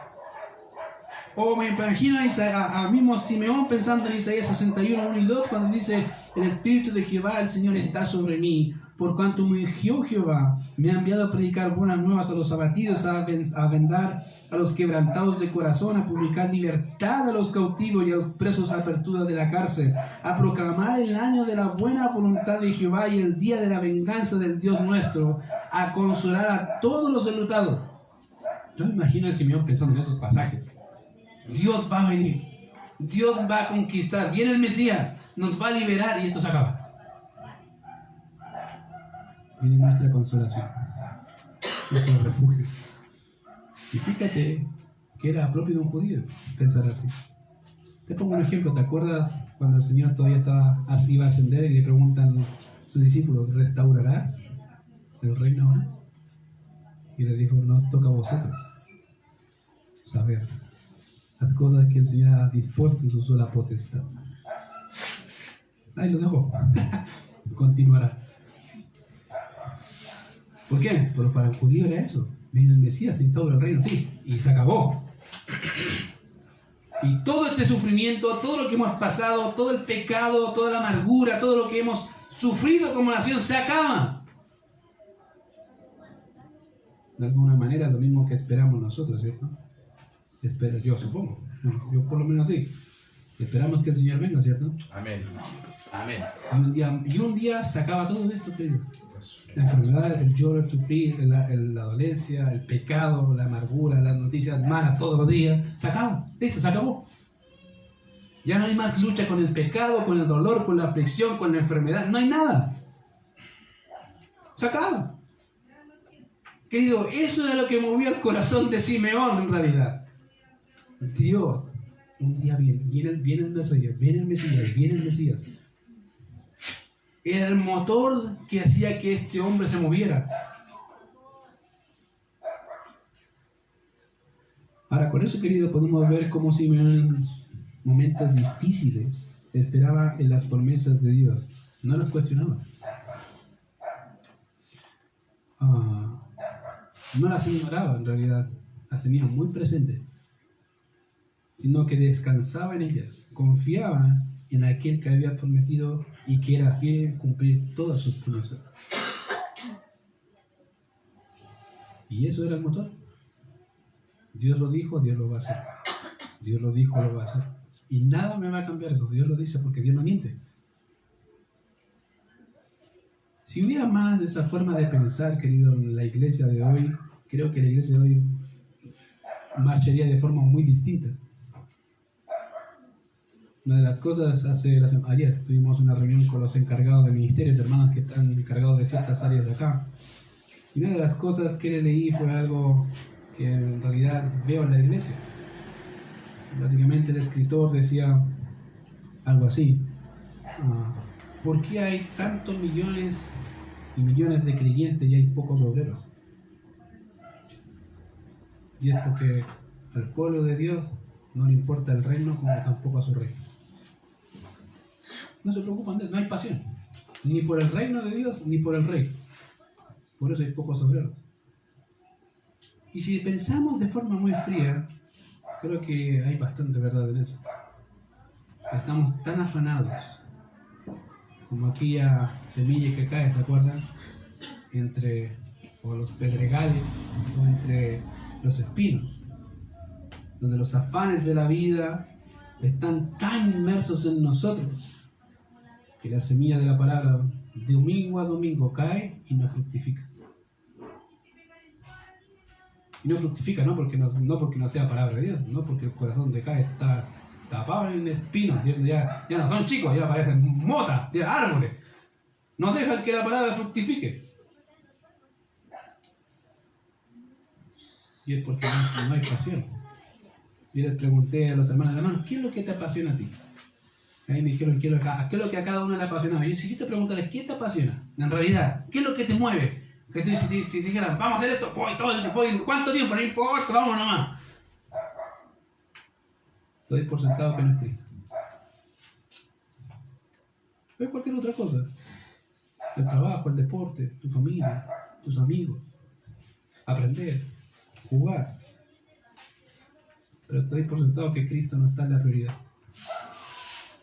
O me imagino a mismo Simeón pensando en Isaías 61, 1 y 2, cuando dice: el Espíritu de Jehová, el Señor, está sobre mí, por cuanto me ungió Jehová, me ha enviado a predicar buenas nuevas a los abatidos, a vendar a los quebrantados de corazón, a publicar libertad a los cautivos y a los presos, apertura de la cárcel, a proclamar el año de la buena voluntad de Jehová y el día de la venganza del Dios nuestro, a consolar a todos los enlutados. Yo me imagino a Simeón pensando en esos pasajes. Dios va a venir, Dios va a conquistar, viene el Mesías, nos va a liberar y esto se acaba. Viene nuestra consolación. nuestro refugio. Y fíjate que era propio de un judío pensar así. Te pongo un ejemplo, ¿te acuerdas cuando el Señor todavía iba a ascender y le preguntan sus discípulos, ¿restaurarás el reino ahora? Y le dijo, no os toca a vosotros saber las cosas que el Señor ha dispuesto en su sola potestad. Ahí lo dejo. Continuará. ¿Por qué? Pero para el judío era eso. Viene el Mesías, instaura el reino, sí, y se acabó. Y todo este sufrimiento, todo lo que hemos pasado, todo el pecado, toda la amargura, todo lo que hemos sufrido como nación, se acaba. De alguna manera, lo mismo que esperamos nosotros, ¿cierto? Espero, yo supongo. Yo por lo menos sí. Esperamos que el Señor venga, ¿cierto? Amén. Amén. Y un día se acaba todo esto, querido. La enfermedad, el lloro, el sufrir, la dolencia, el pecado, la amargura, las noticias malas todos los días. Se acaba. Listo, se acabó. Ya no hay más lucha con el pecado, con el dolor, con la aflicción, con la enfermedad. No hay nada. Se acaba. Querido, eso era lo que movía el corazón de Simeón en realidad. Dios, un día viene el Mesías, viene el Mesías. Era el motor que hacía que este hombre se moviera. Ahora, con eso, querido, podemos ver cómo Simeón en momentos difíciles esperaba en las promesas de Dios. No las cuestionaba. No las ignoraba, en realidad. Las tenía muy presentes. Sino que descansaba en ellas. Confiaba en aquel que había prometido y que era fiel en cumplir todas sus promesas. Y eso era el motor. Dios lo dijo, Dios lo va a hacer. Dios lo dijo, lo va a hacer. Y nada me va a cambiar eso. Dios lo dice porque Dios no miente. Si hubiera más de esa forma de pensar, querido, en la iglesia de hoy, creo que la iglesia de hoy marcharía de forma muy distinta. Una de las cosas, ayer tuvimos una reunión con los encargados de ministerios, hermanos que están encargados de ciertas áreas de acá. Y una de las cosas que le leí fue algo que en realidad veo en la iglesia. Básicamente el escritor decía algo así. ¿Por qué hay tantos millones y millones de creyentes y hay pocos obreros? Y es porque al pueblo de Dios no le importa el reino como tampoco a su rey. No se preocupan de él, no hay pasión. Ni por el reino de Dios, ni por el rey. Por eso hay pocos obreros. Y si pensamos de forma muy fría, creo que hay bastante verdad en eso. Estamos tan afanados, como aquella semilla que cae, ¿se acuerdan? Entre los pedregales o entre los espinos, donde los afanes de la vida están tan inmersos en nosotros que la semilla de la palabra de domingo a domingo cae y no fructifica. Y no fructifica no porque no sea palabra de Dios, no porque el corazón de cae está tapado en espinos, ¿cierto? Ya no son chicos, ya parecen motas, ya árboles. No dejan que la palabra fructifique. Y es porque no hay pasión. Yo les pregunté a los hermanos, ¿qué es lo que te apasiona a ti? Ahí me dijeron, ¿qué es lo que a cada uno le apasiona? Y si yo te preguntara, ¿qué te apasiona? En realidad, ¿qué es lo que te mueve? Que te dijeran, vamos a hacer esto, ¿cuánto tiempo? No importa, vamos nomás. Estoy por sentado que no es Cristo. Es cualquier otra cosa. El trabajo, el deporte, tu familia, tus amigos, aprender, jugar. Pero estoy por sentado que Cristo no está en la prioridad.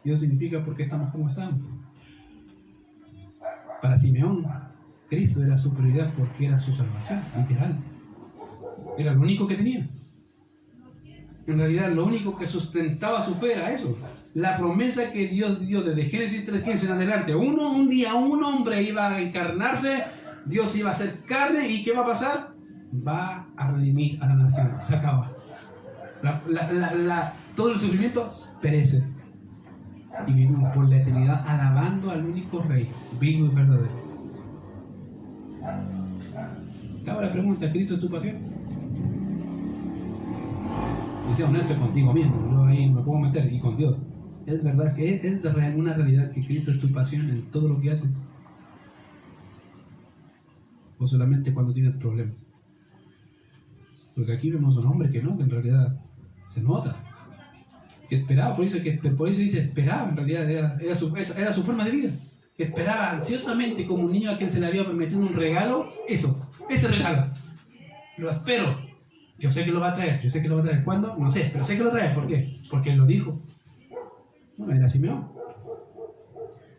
Y eso significa por qué estamos como estamos. Para Simeón, Cristo era su prioridad porque era su salvación, literal. Era lo único que tenía. En realidad, lo único que sustentaba su fe era eso. La promesa que Dios dio desde Génesis 3:15 en adelante. Un día un hombre iba a encarnarse, Dios iba a hacer carne, ¿y qué va a pasar? Va a redimir a la nación. Se acaba. Todo el sufrimiento perece. Y vivimos por la eternidad alabando al único Rey, vivo y verdadero. Te hago la pregunta, ¿Cristo es tu pasión? Y sea honesto contigo mismo, yo ahí me puedo meter, y con Dios. ¿Es verdad que es una realidad que Cristo es tu pasión en todo lo que haces? ¿O solamente cuando tienes problemas? Porque aquí vemos a un hombre que no, que en realidad se nota. Que esperaba, por eso dice esperaba, en realidad era su forma de vida. Que esperaba ansiosamente como un niño a quien se le había prometido un regalo, ese regalo. Lo espero. Yo sé que lo va a traer, ¿Cuándo? No sé, pero sé que lo trae. ¿Por qué? Porque él lo dijo. No, era Simeón.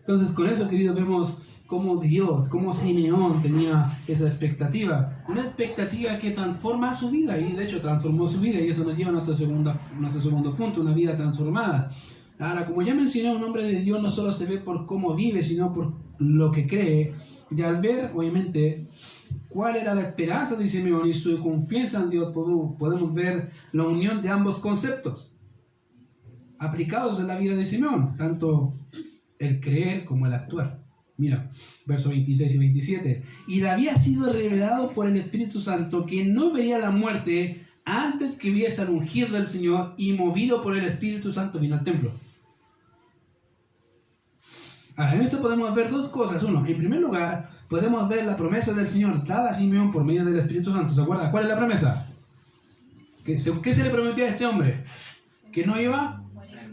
Entonces, con eso, queridos, vemos cómo Dios, cómo Simeón tenía esa expectativa. Una expectativa que transforma su vida, y de hecho transformó su vida, y eso nos lleva a nuestro segundo punto, una vida transformada. Ahora, como ya mencioné, un hombre de Dios no solo se ve por cómo vive, sino por lo que cree. Y al ver, obviamente, cuál era la esperanza de Simeón y su confianza en Dios, podemos ver la unión de ambos conceptos aplicados en la vida de Simeón, tanto el creer como el actuar. Mira, versos 26 y 27. Y le había sido revelado por el Espíritu Santo que no vería la muerte antes que viese al ungido del Señor, y movido por el Espíritu Santo vino al templo. Ahora, en esto podemos ver dos cosas. Uno, en primer lugar, podemos ver la promesa del Señor dada a Simeón por medio del Espíritu Santo. ¿Se acuerdan? ¿Cuál es la promesa? ¿Qué se le prometió a este hombre? Que no iba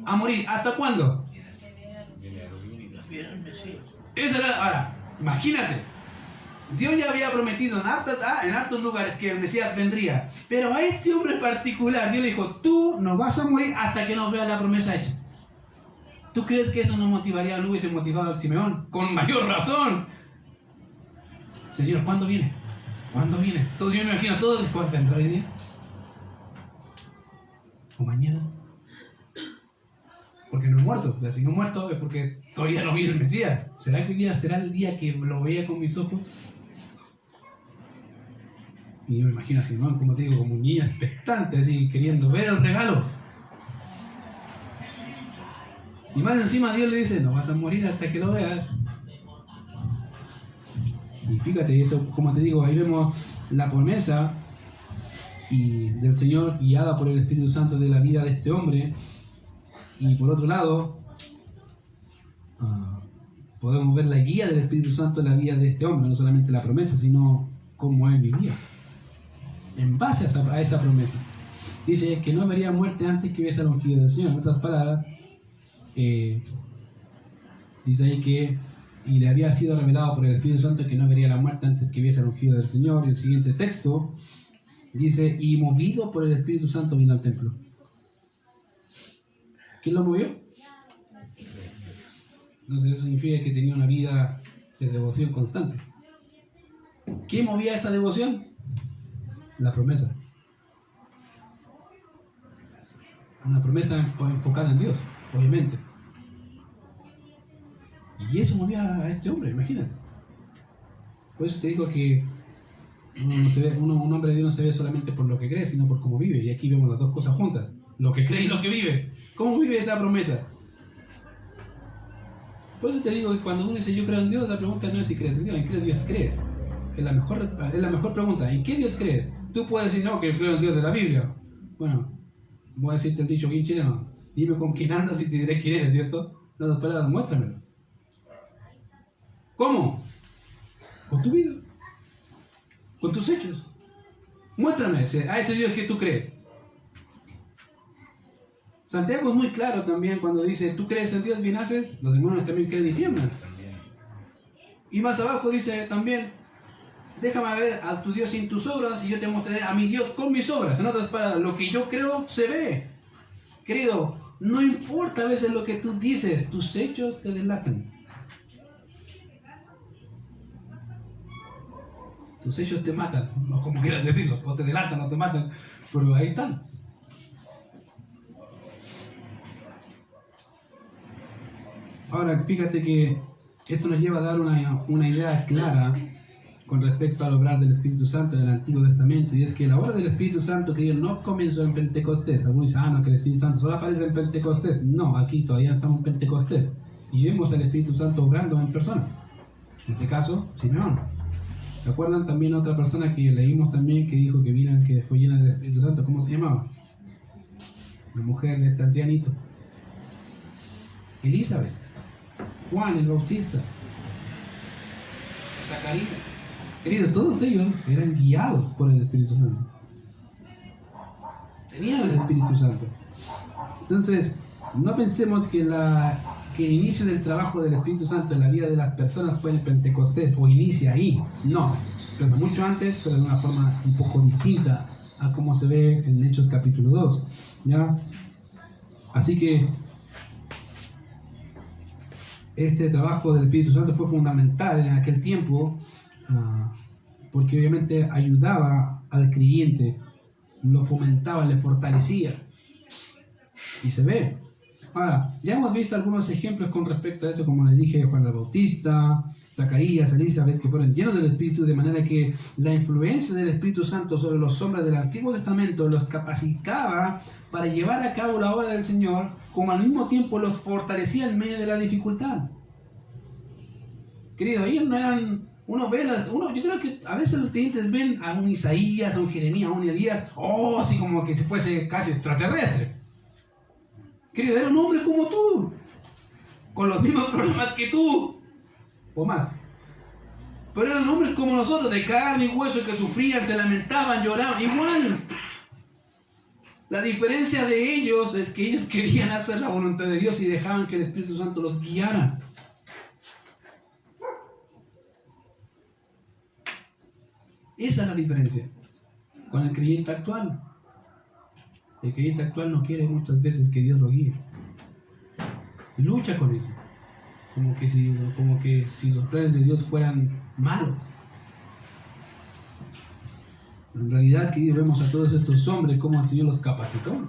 a morir. ¿Hasta cuándo? Eso era. Ahora, imagínate. Dios ya había prometido en hartos lugares que el Mesías vendría. Pero a este hombre en particular, Dios le dijo, tú no vas a morir hasta que no veas la promesa hecha. ¿Tú crees que eso nos motivaría, lo hubiese motivado al Simeón? Con mayor razón. Señor, ¿cuándo viene? ¿Cuándo viene? Yo me imagino, todo después vendrá hoy día. O mañana. Porque no he muerto. Si no he muerto es porque todavía no viene el Mesías. ¿Será que hoy día será el día que lo vea con mis ojos? Y yo me imagino a Simón, como te digo, como un niño expectante, así, queriendo ver el regalo. Y más encima Dios le dice, no vas a morir hasta que lo veas. Y fíjate, eso, como te digo, ahí vemos la promesa del Señor guiada por el Espíritu Santo de la vida de este hombre. Y por otro lado, podemos ver la guía del Espíritu Santo en la vida de este hombre, no solamente la promesa, sino cómo él vivía en base a esa promesa. Dice que no vería muerte antes que viese al ungido del Señor. En otras palabras, dice ahí que y le había sido revelado por el Espíritu Santo que no vería la muerte antes que viese al ungido del Señor. Y el siguiente texto dice, y movido por el Espíritu Santo vino al templo. ¿Quién lo movió? Entonces eso significa que tenía una vida de devoción constante. ¿Qué movía esa devoción? La promesa. Una promesa enfocada en Dios, obviamente. Y eso movía a este hombre, imagínate. Por eso te digo que un hombre de Dios no se ve solamente por lo que cree, sino por cómo vive. Y aquí vemos las dos cosas juntas. Lo que cree y lo que vive. ¿Cómo vive esa promesa? Por eso te digo que cuando uno dice yo creo en Dios, la pregunta no es si crees en Dios, ¿en qué Dios crees? Es la mejor pregunta. ¿En qué Dios crees? Tú puedes decir, no, que yo creo en Dios de la Biblia. Bueno, voy a decirte el dicho aquí en chileno. Dime con quién andas y te diré quién eres, ¿cierto? No las palabras, muéstramelo. ¿Cómo? Con tu vida. Con tus hechos. Muéstrame a ese Dios que tú crees. Santiago es muy claro también cuando dice, tú crees en Dios, bien haces, los demonios también creen y tiemblan. Y más abajo dice también, déjame ver a tu Dios sin tus obras y yo te mostraré a mi Dios con mis obras. En otras palabras, lo que yo creo se ve. Querido, no importa a veces lo que tú dices, tus hechos te delatan. Tus hechos te matan, no como quieras decirlo, o te delatan o te matan, pero ahí están. Ahora, fíjate que esto nos lleva a dar una idea clara con respecto al obrar del Espíritu Santo en el Antiguo Testamento, y es que la obra del Espíritu Santo, que no comenzó en Pentecostés. Algunos dicen, no, que el Espíritu Santo solo aparece en Pentecostés. No, aquí todavía estamos en Pentecostés, y vemos al Espíritu Santo obrando en persona. En este caso, Simeón. ¿Se acuerdan también otra persona que leímos también que dijo que vino, que fue llena del Espíritu Santo? ¿Cómo se llamaba? La mujer de este ancianito. Elizabeth. Juan el Bautista. Zacarías. Queridos, todos ellos eran guiados por el Espíritu Santo. Tenían el Espíritu Santo. Entonces, no pensemos que el inicio del trabajo del Espíritu Santo en la vida de las personas fue en Pentecostés o inicia ahí. No, pero mucho antes, pero de una forma un poco distinta a como se ve en Hechos capítulo 2. ¿Ya? Así que este trabajo del Espíritu Santo fue fundamental en aquel tiempo, porque obviamente ayudaba al creyente, lo fomentaba, le fortalecía. Y se ve. Ahora, ya hemos visto algunos ejemplos con respecto a eso, como les dije, Juan el Bautista, Zacarías, Elizabeth, que fueron llenos del Espíritu, de manera que la influencia del Espíritu Santo sobre los hombres del Antiguo Testamento los capacitaba para llevar a cabo la obra del Señor, como al mismo tiempo los fortalecía en medio de la dificultad. Queridos, ellos no eran... yo creo que a veces los creyentes ven a un Isaías, a un Jeremías, a un Elías, así como que si fuese casi extraterrestre. Querido, era un hombre como tú, con los mismos problemas que tú, o más. Pero eran hombres como nosotros, de carne y hueso, que sufrían, se lamentaban, lloraban, igual. La diferencia de ellos es que ellos querían hacer la voluntad de Dios y dejaban que el Espíritu Santo los guiara. Esa es la diferencia con el creyente actual. El creyente actual no quiere muchas veces que Dios lo guíe. Lucha con eso. Como que si los planes de Dios fueran malos. En realidad, queridos, vemos a todos estos hombres cómo el Señor los capacitó.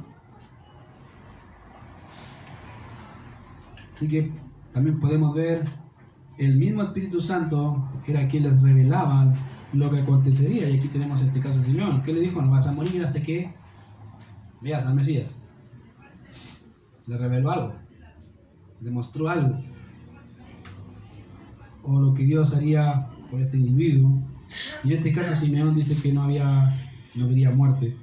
Así que también podemos ver el mismo Espíritu Santo era quien les revelaba lo que acontecería. Y aquí tenemos este caso de Simeón. ¿Qué le dijo? No vas a morir hasta que veas al Mesías. Le reveló algo, demostró algo, o lo que Dios haría por este individuo. Y en este caso Simeón dice que no vería muerte.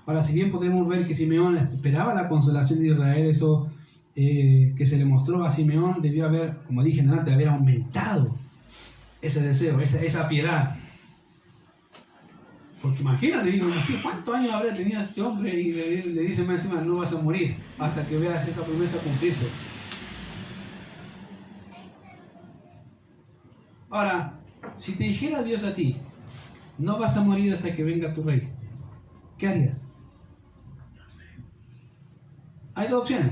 Ahora, si bien podemos ver que Simeón esperaba la consolación de Israel, eso que se le mostró a Simeón debió haber, como dije antes, haber aumentado ese deseo, esa piedad. Porque imagínate, ¿cuántos años habrá tenido este hombre? Y le dicen más encima, no vas a morir hasta que veas esa promesa cumplirse. Ahora, si te dijera Dios a ti, no vas a morir hasta que venga tu rey, ¿qué harías? Hay dos opciones.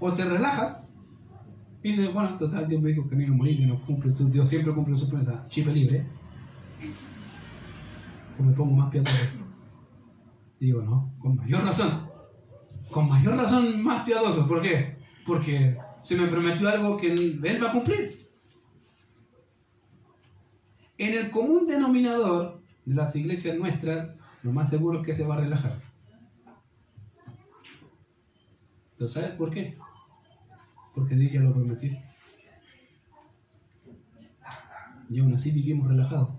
O te relajas y dices, bueno, total, Dios me dijo que no iba a morir, que no cumple Dios siempre cumple su promesa, chip libre. O me pongo más piadoso. Digo, no, con mayor razón más piadoso. ¿Por qué? Porque se me prometió algo que Él va a cumplir. En el común denominador de las iglesias nuestras, lo más seguro es que se va a relajar. ¿Lo sabes por qué? Porque Dios ya lo prometió. Y aún así vivimos relajados.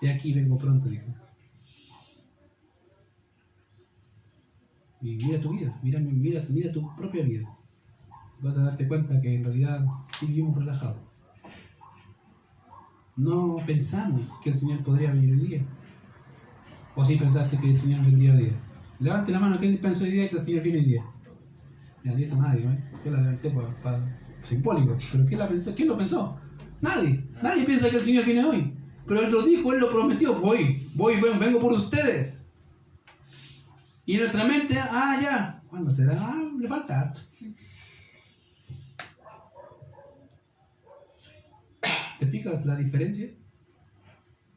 De aquí vengo pronto, dijo. Y mira tu vida, mira tu propia vida. Vas a darte cuenta que en realidad sí vivimos relajados. No pensamos que el Señor podría venir hoy día. O sí pensaste que el Señor vendría hoy día. Levante la mano, ¿quién pensó hoy día que el Señor viene hoy día? La dieta nadie, ¿no? Yo la levanté para simbólico. ¿Pero quién la pensó? ¿Quién lo pensó? Nadie. Nadie piensa que el Señor viene hoy. Pero Él lo dijo, Él lo prometió. Vengo por ustedes. Y en nuestra mente, ya. ¿Cuándo será? Le falta harto. ¿Te fijas la diferencia?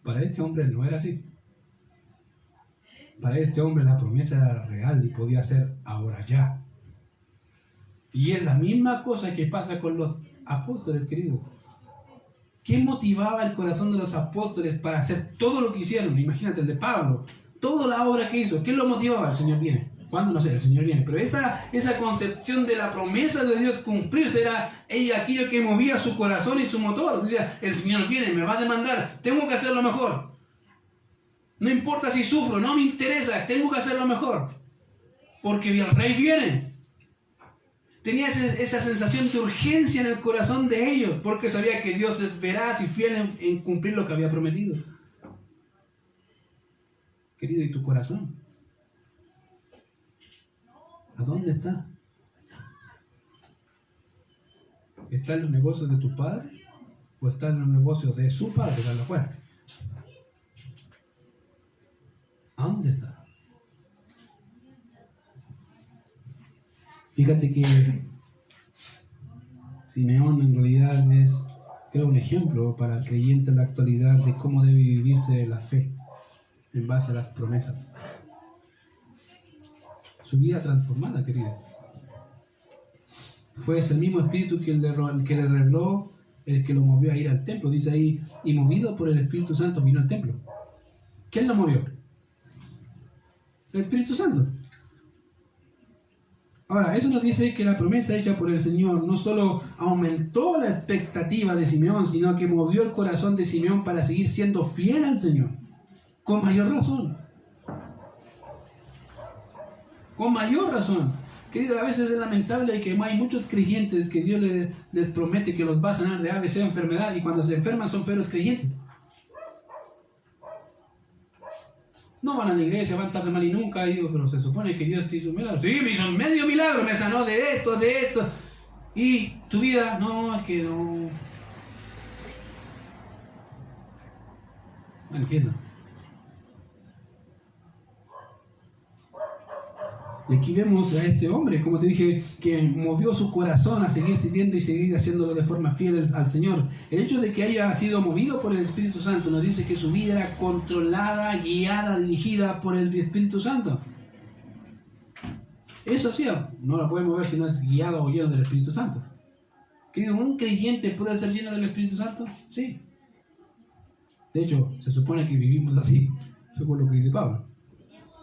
Para este hombre no era así. Para este hombre la promesa era real y podía ser ahora ya. Y es la misma cosa que pasa con los apóstoles, queridos. ¿Qué motivaba el corazón de los apóstoles para hacer todo lo que hicieron? Imagínate el de Pablo, toda la obra que hizo. ¿Qué lo motivaba? El Señor viene. ¿Cuándo? No sé, el Señor viene. Pero esa concepción de la promesa de Dios cumplirse era aquello que movía su corazón y su motor. Decía, el Señor viene, me va a demandar, tengo que hacerlo mejor. No importa si sufro, no me interesa, tengo que hacerlo mejor. Porque el Rey viene. Tenía esa sensación de urgencia en el corazón de ellos, porque sabía que Dios es veraz y fiel en cumplir lo que había prometido. Querido, ¿y tu corazón? ¿A dónde está? ¿Está en los negocios de tu padre? ¿O está en los negocios de su padre, de afuera? ¿A dónde está? Fíjate que Simeón en realidad es, creo, un ejemplo para el creyente en la actualidad de cómo debe vivirse la fe en base a las promesas. Su vida transformada, querido. Fue ese mismo espíritu que le reveló, el que lo movió a ir al templo. Dice ahí, y movido por el Espíritu Santo vino al templo. ¿Quién lo movió? El Espíritu Santo. Ahora, eso nos dice que la promesa hecha por el Señor no solo aumentó la expectativa de Simeón, sino que movió el corazón de Simeón para seguir siendo fiel al Señor. Con mayor razón. Con mayor razón. Querido, a veces es lamentable que hay muchos creyentes que Dios les promete que los va a sanar de ABC enfermedad y cuando se enferman son peores creyentes. No van a la iglesia, van tarde mal y nunca, digo, pero se supone que Dios te hizo un milagro. Sí, me hizo medio milagro, me sanó de esto. Y tu vida, no, es que no. No entiendo. Y aquí vemos a este hombre, como te dije, que movió su corazón a seguir sirviendo y seguir haciéndolo de forma fiel al Señor. El hecho de que haya sido movido por el Espíritu Santo nos dice que su vida era controlada, guiada, dirigida por el Espíritu Santo. Eso sí, no la puede mover si no es guiado o lleno del Espíritu Santo. Querido, ¿un creyente puede ser lleno del Espíritu Santo? Sí. De hecho, se supone que vivimos así, según lo que dice Pablo.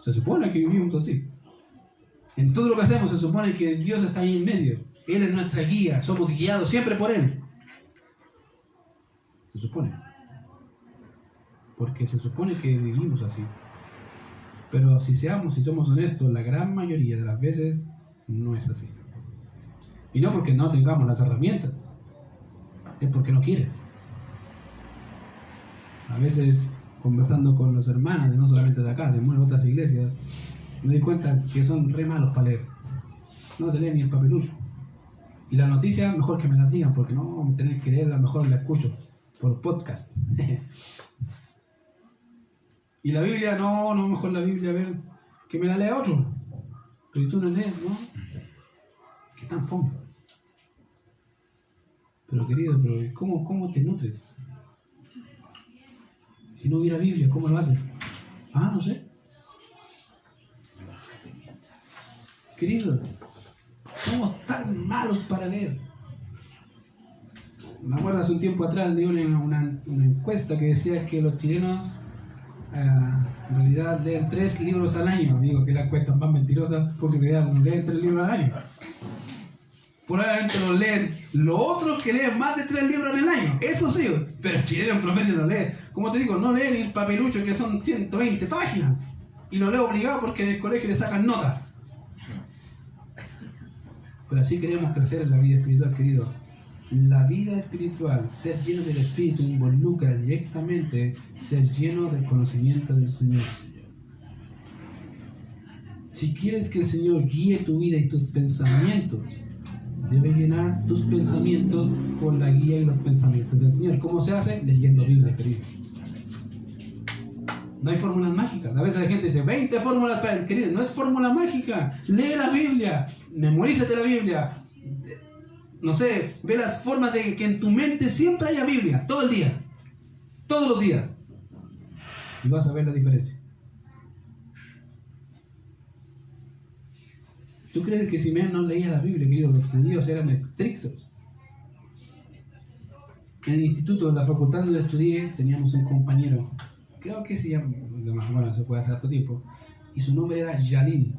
Se supone que vivimos así. En todo lo que hacemos se supone que Dios está ahí en medio. Él es nuestra guía. Somos guiados siempre por Él. Se supone. Porque se supone que vivimos así. Pero si somos honestos, la gran mayoría de las veces no es así. Y no porque no tengamos las herramientas. Es porque no quieres. A veces, conversando con los hermanos, no solamente de acá, de muchas otras iglesias, me doy cuenta que son re malos para leer. No se lee ni el papelucho. Y la noticia, mejor que me las digan, porque no me tenés que leerla, mejor la escucho por podcast. Y la Biblia, no, mejor la Biblia, a ver, que me la lea otro. Pero tú no lees, ¿no? Que tan fome. Pero querido, ¿cómo te nutres? Si no hubiera Biblia, ¿cómo lo haces? No sé. Querido, somos tan malos para leer. Me acuerdo hace un tiempo atrás de una encuesta que decía que los chilenos en realidad leen 3 libros al año. Digo que la encuesta es más mentirosa porque en realidad no leen 3 libros al año. Probablemente los leen los otros que leen más de 3 libros en el año. Eso sí, pero el chileno en promedio no lee. Como te digo, no leen el papelucho que son 120 páginas. Y lo leo obligado porque en el colegio le sacan notas. Pero así queremos crecer en la vida espiritual, querido. La vida espiritual, ser lleno del Espíritu, involucra directamente ser lleno del conocimiento del Señor. Si quieres que el Señor guíe tu vida y tus pensamientos, debe llenar tus pensamientos con la guía y los pensamientos del Señor. ¿Cómo se hace? Leyendo Biblia, querido. No hay fórmulas mágicas. A veces la gente dice, 20 fórmulas para el querido. No es fórmula mágica. Lee la Biblia. Memorízate la Biblia. No sé, ve las formas de que en tu mente siempre haya Biblia. Todo el día. Todos los días. Y vas a ver la diferencia. ¿Tú crees que Simeón no leía la Biblia, querido? Los judíos eran estrictos. En el instituto, en la facultad donde estudié, teníamos un compañero, creo que se llama, bueno, se fue hace harto tiempo, y su nombre era Yalín.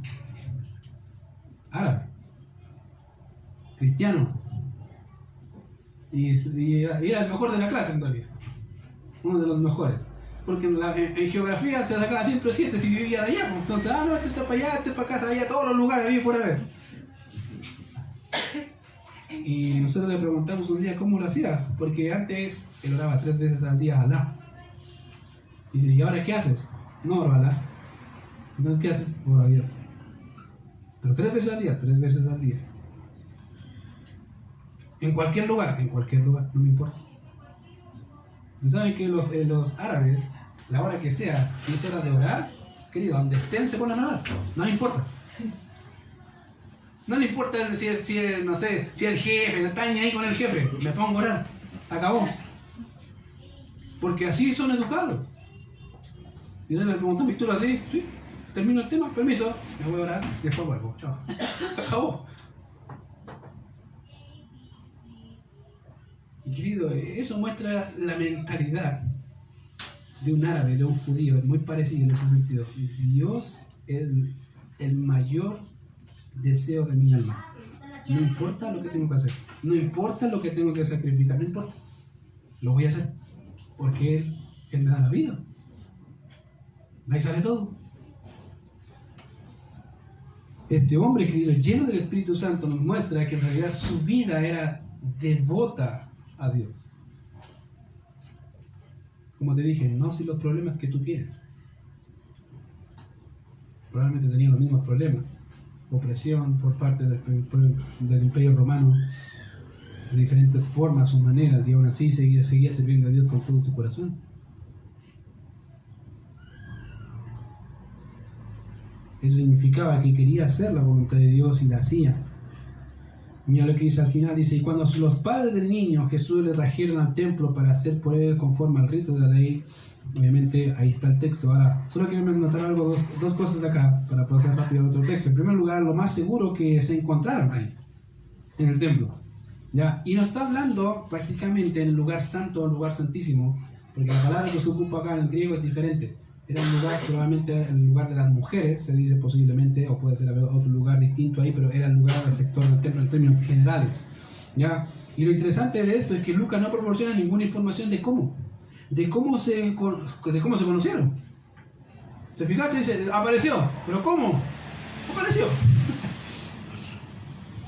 cristiano. Y era el mejor de la clase en realidad. Uno de los mejores. Porque en geografía se sacaba siempre 7 si vivía de allá. Entonces, no, este está para allá, este para acá, sabía todos los lugares, vive por haber. Y nosotros le preguntamos un día cómo lo hacía. Porque antes él oraba 3 veces al día a Alá. Y ahora qué haces? No oro a Alá. Entonces, ¿qué haces? Oro a Dios. Pero 3 veces al día, 3 veces al día. En cualquier lugar, no me importa. ¿Saben que los árabes, la hora que sea, si es hora de orar, querido, donde estén se ponen a orar? No le importa. No le importa si el jefe, no está ni ahí con el jefe, me pongo a orar. Se acabó. Porque así son educados. Y yo le pregunto, ¿tú lo así? Sí. Termino el tema, permiso, me voy a orar y después vuelvo. Chao. Se acabó. Y querido, eso muestra la mentalidad de un árabe, de un judío, muy parecido en ese sentido. Dios es el mayor deseo de mi alma. No importa lo que tengo que hacer, no importa lo que tengo que sacrificar, no importa. Lo voy a hacer, porque Él me da la vida. Ahí sale todo. Este hombre, querido, lleno del Espíritu Santo, nos muestra que en realidad su vida era devota a Dios. Como te dije, no sin los problemas que tú tienes. Probablemente tenía los mismos problemas. Opresión por parte del Imperio Romano, de diferentes formas o maneras, y aún así seguía sirviendo a Dios con todo tu corazón. Eso significaba que quería hacer la voluntad de Dios y la hacía. Mira lo que dice al final, dice, y cuando los padres del niño Jesús le trajeron al templo para hacer por él conforme al rito de la ley, obviamente ahí está el texto. Ahora, solo quiero anotar algo, dos cosas de acá, para poder hacer rápido otro texto. En primer lugar, lo más seguro que se encontraron ahí, en el templo. ¿Ya? Y no está hablando prácticamente en el lugar santo o el lugar santísimo, porque la palabra que se ocupa acá en el griego es diferente. Era un lugar, probablemente el lugar de las mujeres, se dice posiblemente, o puede ser otro lugar distinto ahí, pero era el lugar del sector del templo en términos generales. ¿Ya? Y lo interesante de esto es que Lucas no proporciona ninguna información de cómo se conocieron. ¿Te fijaste? Dice, apareció, pero ¿cómo? Apareció.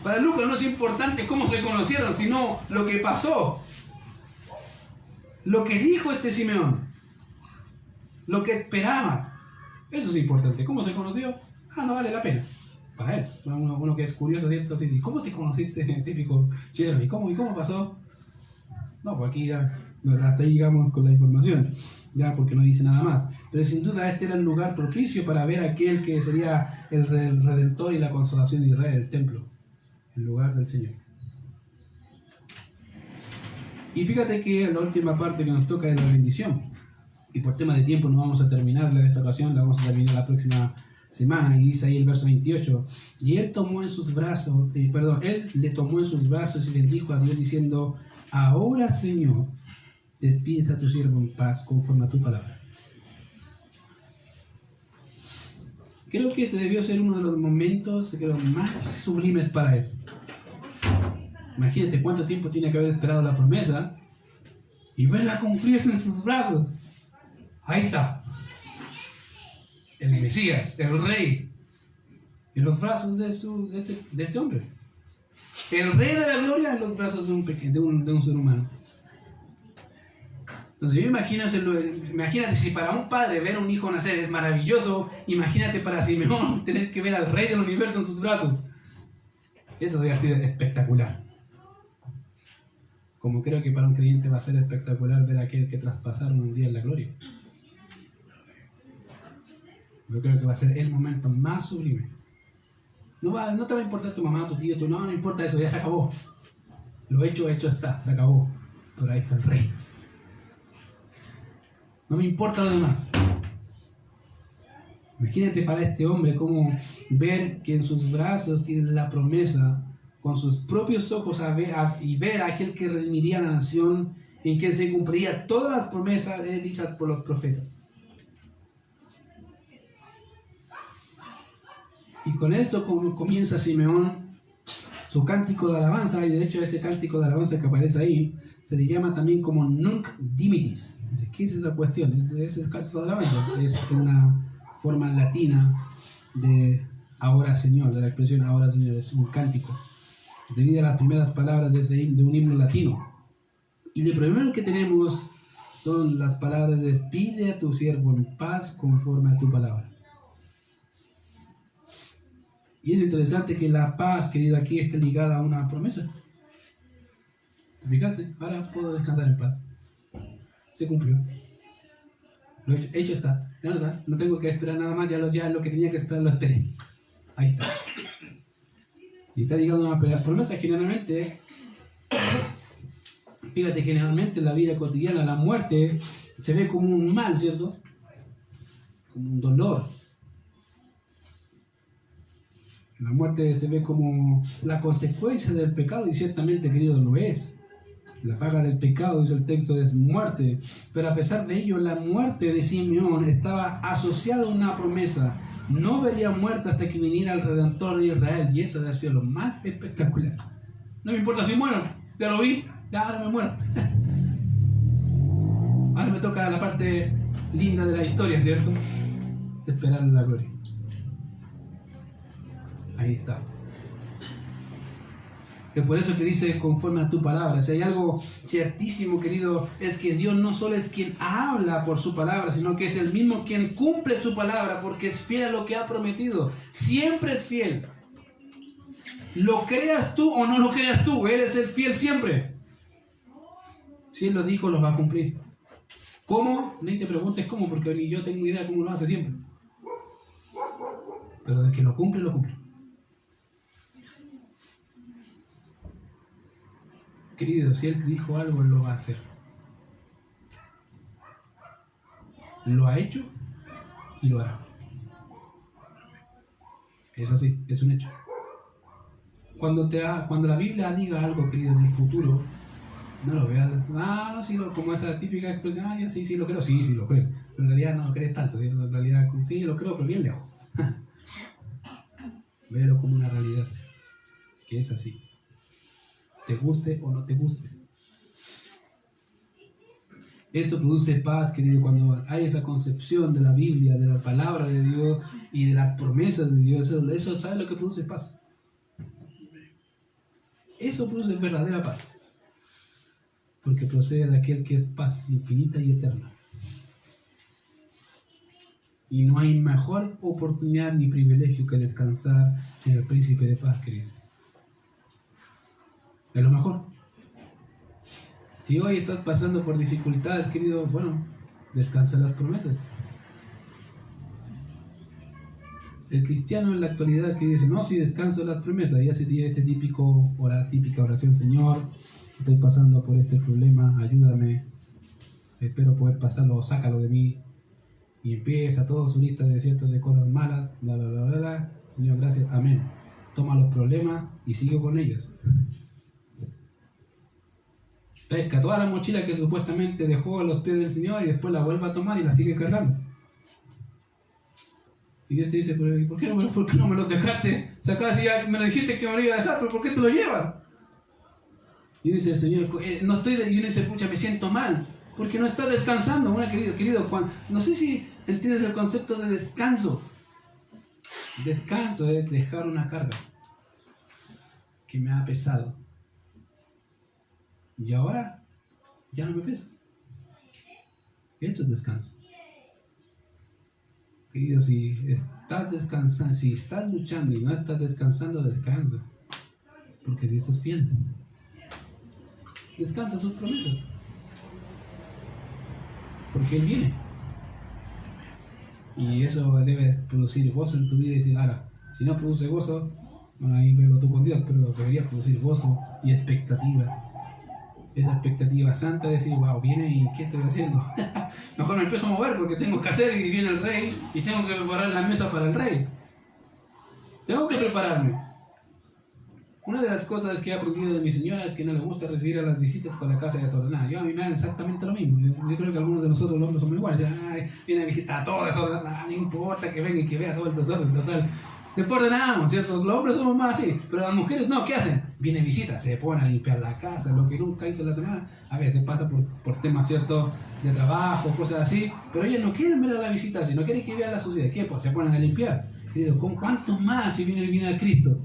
Para Lucas no es importante cómo se conocieron, sino lo que pasó. Lo que dijo este Simeón. Lo que esperaba. Eso es importante. ¿Cómo se conoció? No vale la pena. Para él. Uno que es curioso de esto, ¿y cómo te conociste? Típico chileno. ¿Y cómo pasó? No, pues aquí ya hasta ahí llegamos con la información. Ya, porque no dice nada más. Pero sin duda este era el lugar propicio para ver a aquel que sería el redentor y la consolación de Israel, el templo. El lugar del Señor. Y fíjate que la última parte que nos toca es la bendición. Y por tema de tiempo no vamos a terminarla en esta ocasión, la vamos a terminar la próxima semana. Y dice ahí el verso 28. Y él le tomó en sus brazos y bendijo a Dios diciendo, ahora Señor, despides a tu siervo en paz conforme a tu palabra. Creo que este debió ser uno de los momentos más sublimes para él. Imagínate cuánto tiempo tiene que haber esperado la promesa y verla cumplirse en sus brazos. Ahí está. El Mesías, el Rey, en los brazos de este hombre. El Rey de la Gloria en los brazos de un ser humano. Entonces yo imagínate si para un padre ver a un hijo nacer es maravilloso, imagínate para Simeón tener que ver al Rey del universo en sus brazos. Eso debe ser espectacular. Como creo que para un creyente va a ser espectacular ver a aquel que traspasaron un día en la gloria. Yo creo que va a ser el momento más sublime. No te va a importar tu mamá, tu tío, no importa eso, ya se acabó. Lo hecho está, se acabó. Pero ahí está el Rey. No me importa lo demás. Imagínate para este hombre cómo ver que en sus brazos tiene la promesa, con sus propios ojos y ver a aquel que redimiría a la nación, en que se cumpliría todas las promesas dichas por los profetas. Y con esto comienza Simeón su cántico de alabanza, y de hecho ese cántico de alabanza que aparece ahí, se le llama también como Nunc Dimittis. ¿Qué es esa cuestión? Es el cántico de alabanza, es una forma latina de ahora Señor, de la expresión ahora Señor, es un cántico, debido a las primeras palabras de un himno latino. Y lo primero que tenemos son las palabras: despide a tu siervo en paz conforme a tu palabra. Y es interesante que la paz, querido, aquí esté ligada a una promesa. ¿Te fijaste? Ahora puedo descansar en paz. Se cumplió. Lo hecho está. Ya no está. No tengo que esperar nada más. Ya lo que tenía que esperar lo esperé. Ahí está. Y está ligado a una promesa. Generalmente, fíjate, generalmente en la vida cotidiana la muerte se ve como un mal, ¿cierto? Como un dolor. La muerte se ve como la consecuencia del pecado, y ciertamente, querido, lo es. La paga del pecado, dice el texto, es muerte. Pero a pesar de ello, la muerte de Simeón estaba asociada a una promesa. No vería muerte hasta que viniera el Redentor de Israel. Y eso debe ser lo más espectacular. No me importa si muero, ya lo vi, ya ahora me muero. Ahora me toca la parte linda de la historia, ¿cierto? Esperar la gloria. Ahí está. Que por eso que dice conforme a tu palabra. Si hay algo ciertísimo, querido, es que Dios no solo es quien habla por su palabra, sino que es el mismo quien cumple su palabra, porque es fiel a lo que ha prometido. Siempre es fiel. Lo creas tú o no lo creas tú, Él es el fiel siempre. Si Él lo dijo, lo va a cumplir. ¿Cómo? Ni te preguntes cómo, porque ni yo tengo idea cómo lo hace siempre. Pero de que lo cumple, lo cumple. Querido, si Él dijo algo, Él lo va a hacer. Lo ha hecho y lo hará. Es así, es un hecho. Cuando la Biblia diga algo, querido, en el futuro, no lo veas, no, sí, como esa típica expresión, ya sí lo creo, sí lo creo. Pero en realidad no lo crees tanto, en realidad sí lo creo, pero bien lejos. Véelo como una realidad, que es así. Te guste o no te guste. Esto produce paz, querido, cuando hay esa concepción de la Biblia, de la palabra de Dios y de las promesas de Dios. Eso ¿sabes lo que produce paz? Eso produce verdadera paz. Porque procede de aquel que es paz infinita y eterna. Y no hay mejor oportunidad ni privilegio que descansar en el príncipe de paz, querido. Es lo mejor. Si hoy estás pasando por dificultades, querido, bueno, descansa en las promesas. El cristiano en la actualidad que dice, no, si descanso en las promesas, ya se tiene típica oración: Señor, estoy pasando por este problema, ayúdame, espero poder pasarlo, sácalo de mí. Y empieza toda su lista de ciertas de cosas malas, bla, bla, bla, bla, bla. Señor, gracias, amén. Toma los problemas y sigue con ellos. Pesca toda la mochila que supuestamente dejó a los pies del Señor y después la vuelve a tomar y la sigue cargando. Y Dios te dice, ¿pero por qué no me los dejaste sacar? Si ya me lo dijiste que me lo iba a dejar, ¿pero por qué te lo llevas? Y dice el Señor, no estoy, y uno dice, pucha, me siento mal, porque no está descansando. Bueno, querido, no sé si entiendes el concepto de descanso. Descanso es dejar una carga que me ha pesado. Y ahora ya no me pesa. Esto es descanso. Querido, si estás descansando, si estás luchando y no estás descansando, descansa. Porque Dios es fiel. Descansa sus promesas. Porque Él viene. Y eso debe producir gozo en tu vida. Y decir, ahora, si no produce gozo, bueno, ahí velo tú con Dios, pero debería producir gozo y expectativa. Esa expectativa santa de decir, wow, viene y ¿qué estoy haciendo? Mejor me empiezo a mover porque tengo que hacer, y viene el rey y tengo que preparar la mesa para el rey. Tengo que prepararme. Una de las cosas que he aprendido de mi señora es que no le gusta recibir a las visitas con la casa desordenada. A mí me da exactamente lo mismo. Yo creo que algunos de nosotros los hombres somos iguales. Viene a visitar todo desordenado, no importa que venga y que vea todo el desorden total. Después ordenamos, ¿cierto? Los hombres somos más así, pero las mujeres no, ¿qué hacen? Viene visita, se ponen a limpiar la casa, lo que nunca hizo la semana. A veces pasa por temas, ¿cierto? De trabajo, cosas así, pero ellas no quieren ver a la visita, sino quieren que vean la suciedad. ¿Qué? Pues se ponen a limpiar. Querido, ¿con cuántos más si viene a Cristo?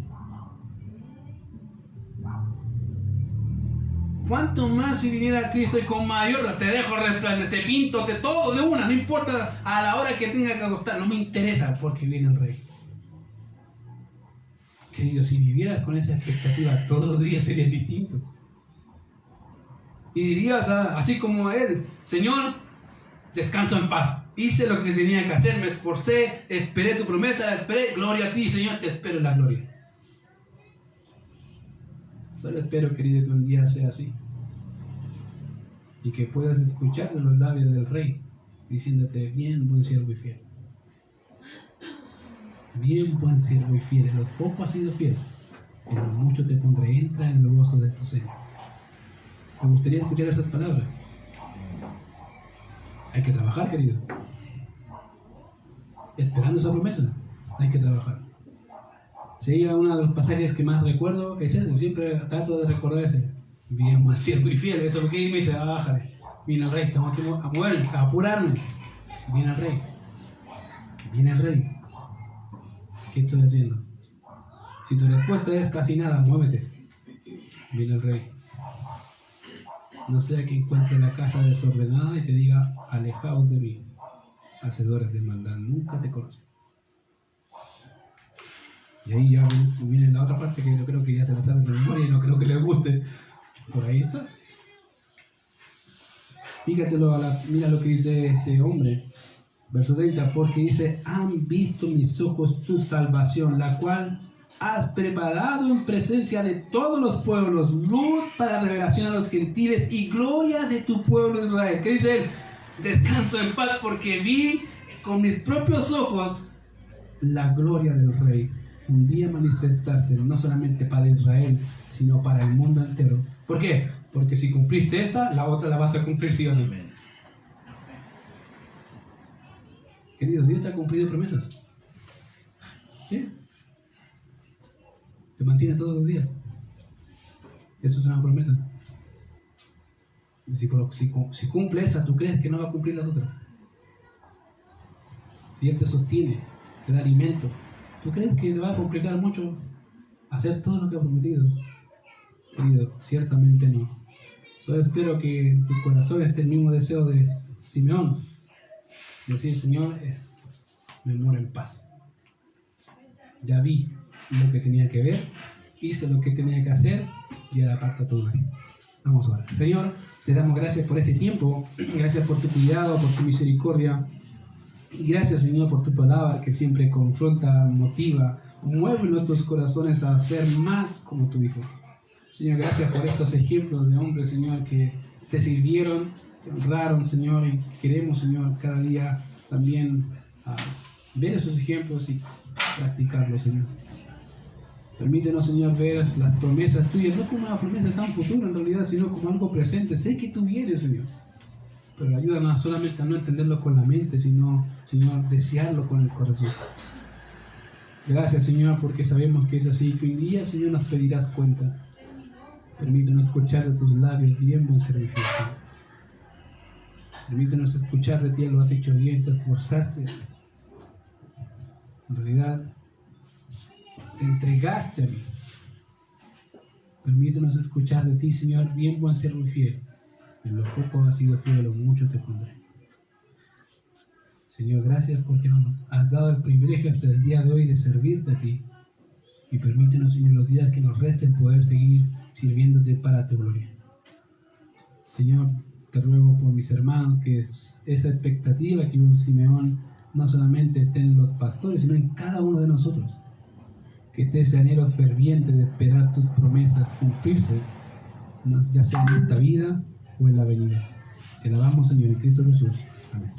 ¿Cuánto más si viniera a Cristo y con mayor te dejo resplandecer, te pinto, te todo de una, no importa a la hora que tenga que acostar, no me interesa porque viene el Rey. Querido, si vivieras con esa expectativa todos los días sería distinto. Y dirías así como él, Señor, descanso en paz. Hice lo que tenía que hacer, me esforcé, esperé tu promesa, esperé, gloria a ti, Señor, te espero en la gloria. Solo espero, querido, que un día sea así. Y que puedas escuchar de los labios del Rey, diciéndote, bien, buen siervo y fiel. Bien, buen siervo y fiel. En los pocos has sido fiel, en lo mucho te pondré, entra en el gozo de tu Señor. ¿Te gustaría escuchar esas palabras? Hay que trabajar, querido. Esperando esa promesa, hay que trabajar. Si hay uno de los pasajes que más recuerdo, es eso. Siempre trato de recordar ese. Bien, buen siervo y fiel. Eso porque me dice, bájale. Viene el Rey, tengo que moverme, a apurarme. Viene el Rey. Viene el Rey. ¿Qué estoy haciendo? Si tu respuesta es casi nada, muévete. Viene el Rey. No sea que encuentre la casa desordenada y te diga, alejaos de mí, hacedores de maldad, nunca te conocí. Y ahí ya viene la otra parte que yo creo que ya se la saben de memoria y no creo que les guste. Por ahí está. Fíjatelo, mira lo que dice este hombre. Verso 30, porque dice, han visto mis ojos tu salvación, la cual has preparado en presencia de todos los pueblos, luz para revelación a los gentiles y gloria de tu pueblo Israel. ¿Qué dice él? Descanso en paz porque vi con mis propios ojos la gloria del Rey. Un día manifestarse no solamente para Israel, sino para el mundo entero. ¿Por qué? Porque si cumpliste esta, la otra la vas a cumplir sí o sí. Querido, Dios te ha cumplido promesas. ¿Sí? Te mantiene todos los días. Eso es una promesa. Si cumple esa, ¿tú crees que no va a cumplir las otras? Si Él te sostiene, te da alimento, ¿tú crees que te va a complicar mucho hacer todo lo que ha prometido? Querido, ciertamente no. Solo espero que en tu corazón esté el mismo deseo de Simeón. Decir, Señor, me muero en paz. Ya vi lo que tenía que ver, hice lo que tenía que hacer y ahora aparta tu gloria. Vamos a orar. Señor, te damos gracias por este tiempo, gracias por tu cuidado, por tu misericordia. Y gracias, Señor, por tu palabra que siempre confronta, motiva, mueve nuestros corazones a ser más como tu Hijo. Señor, gracias por estos ejemplos de hombres, Señor, que te sirvieron, te honraron, Señor, y queremos, Señor, cada día también ver esos ejemplos y practicarlos, Señor. Permítenos, Señor, ver las promesas tuyas, no como una promesa tan futura en realidad, sino como algo presente. Sé que tú vienes, Señor. Pero ayúdanos solamente a no entenderlo con la mente, sino, Señor, desearlo con el corazón. Gracias, Señor, porque sabemos que es así. Que un día, Señor, nos pedirás cuenta. Permítanos escuchar de tus labios, bien, buen servicio. Permítanos escuchar de ti, lo has hecho bien, te esforzaste. En realidad, te entregaste a mí. Permítanos escuchar de ti, Señor, bien, buen siervo y fiel. En lo poco has sido fiel, en lo mucho te pondré. Señor, gracias porque nos has dado el privilegio hasta el día de hoy de servirte a ti. Y permítenos, Señor, los días que nos resten poder seguir sirviéndote para tu gloria. Señor, te ruego por mis hermanos que esa expectativa que un Simeón no solamente esté en los pastores, sino en cada uno de nosotros. Que esté ese anhelo ferviente de esperar tus promesas cumplirse, ya sea en esta vida o en la venida. Te alabamos, Señor, en Cristo Jesús. Amén.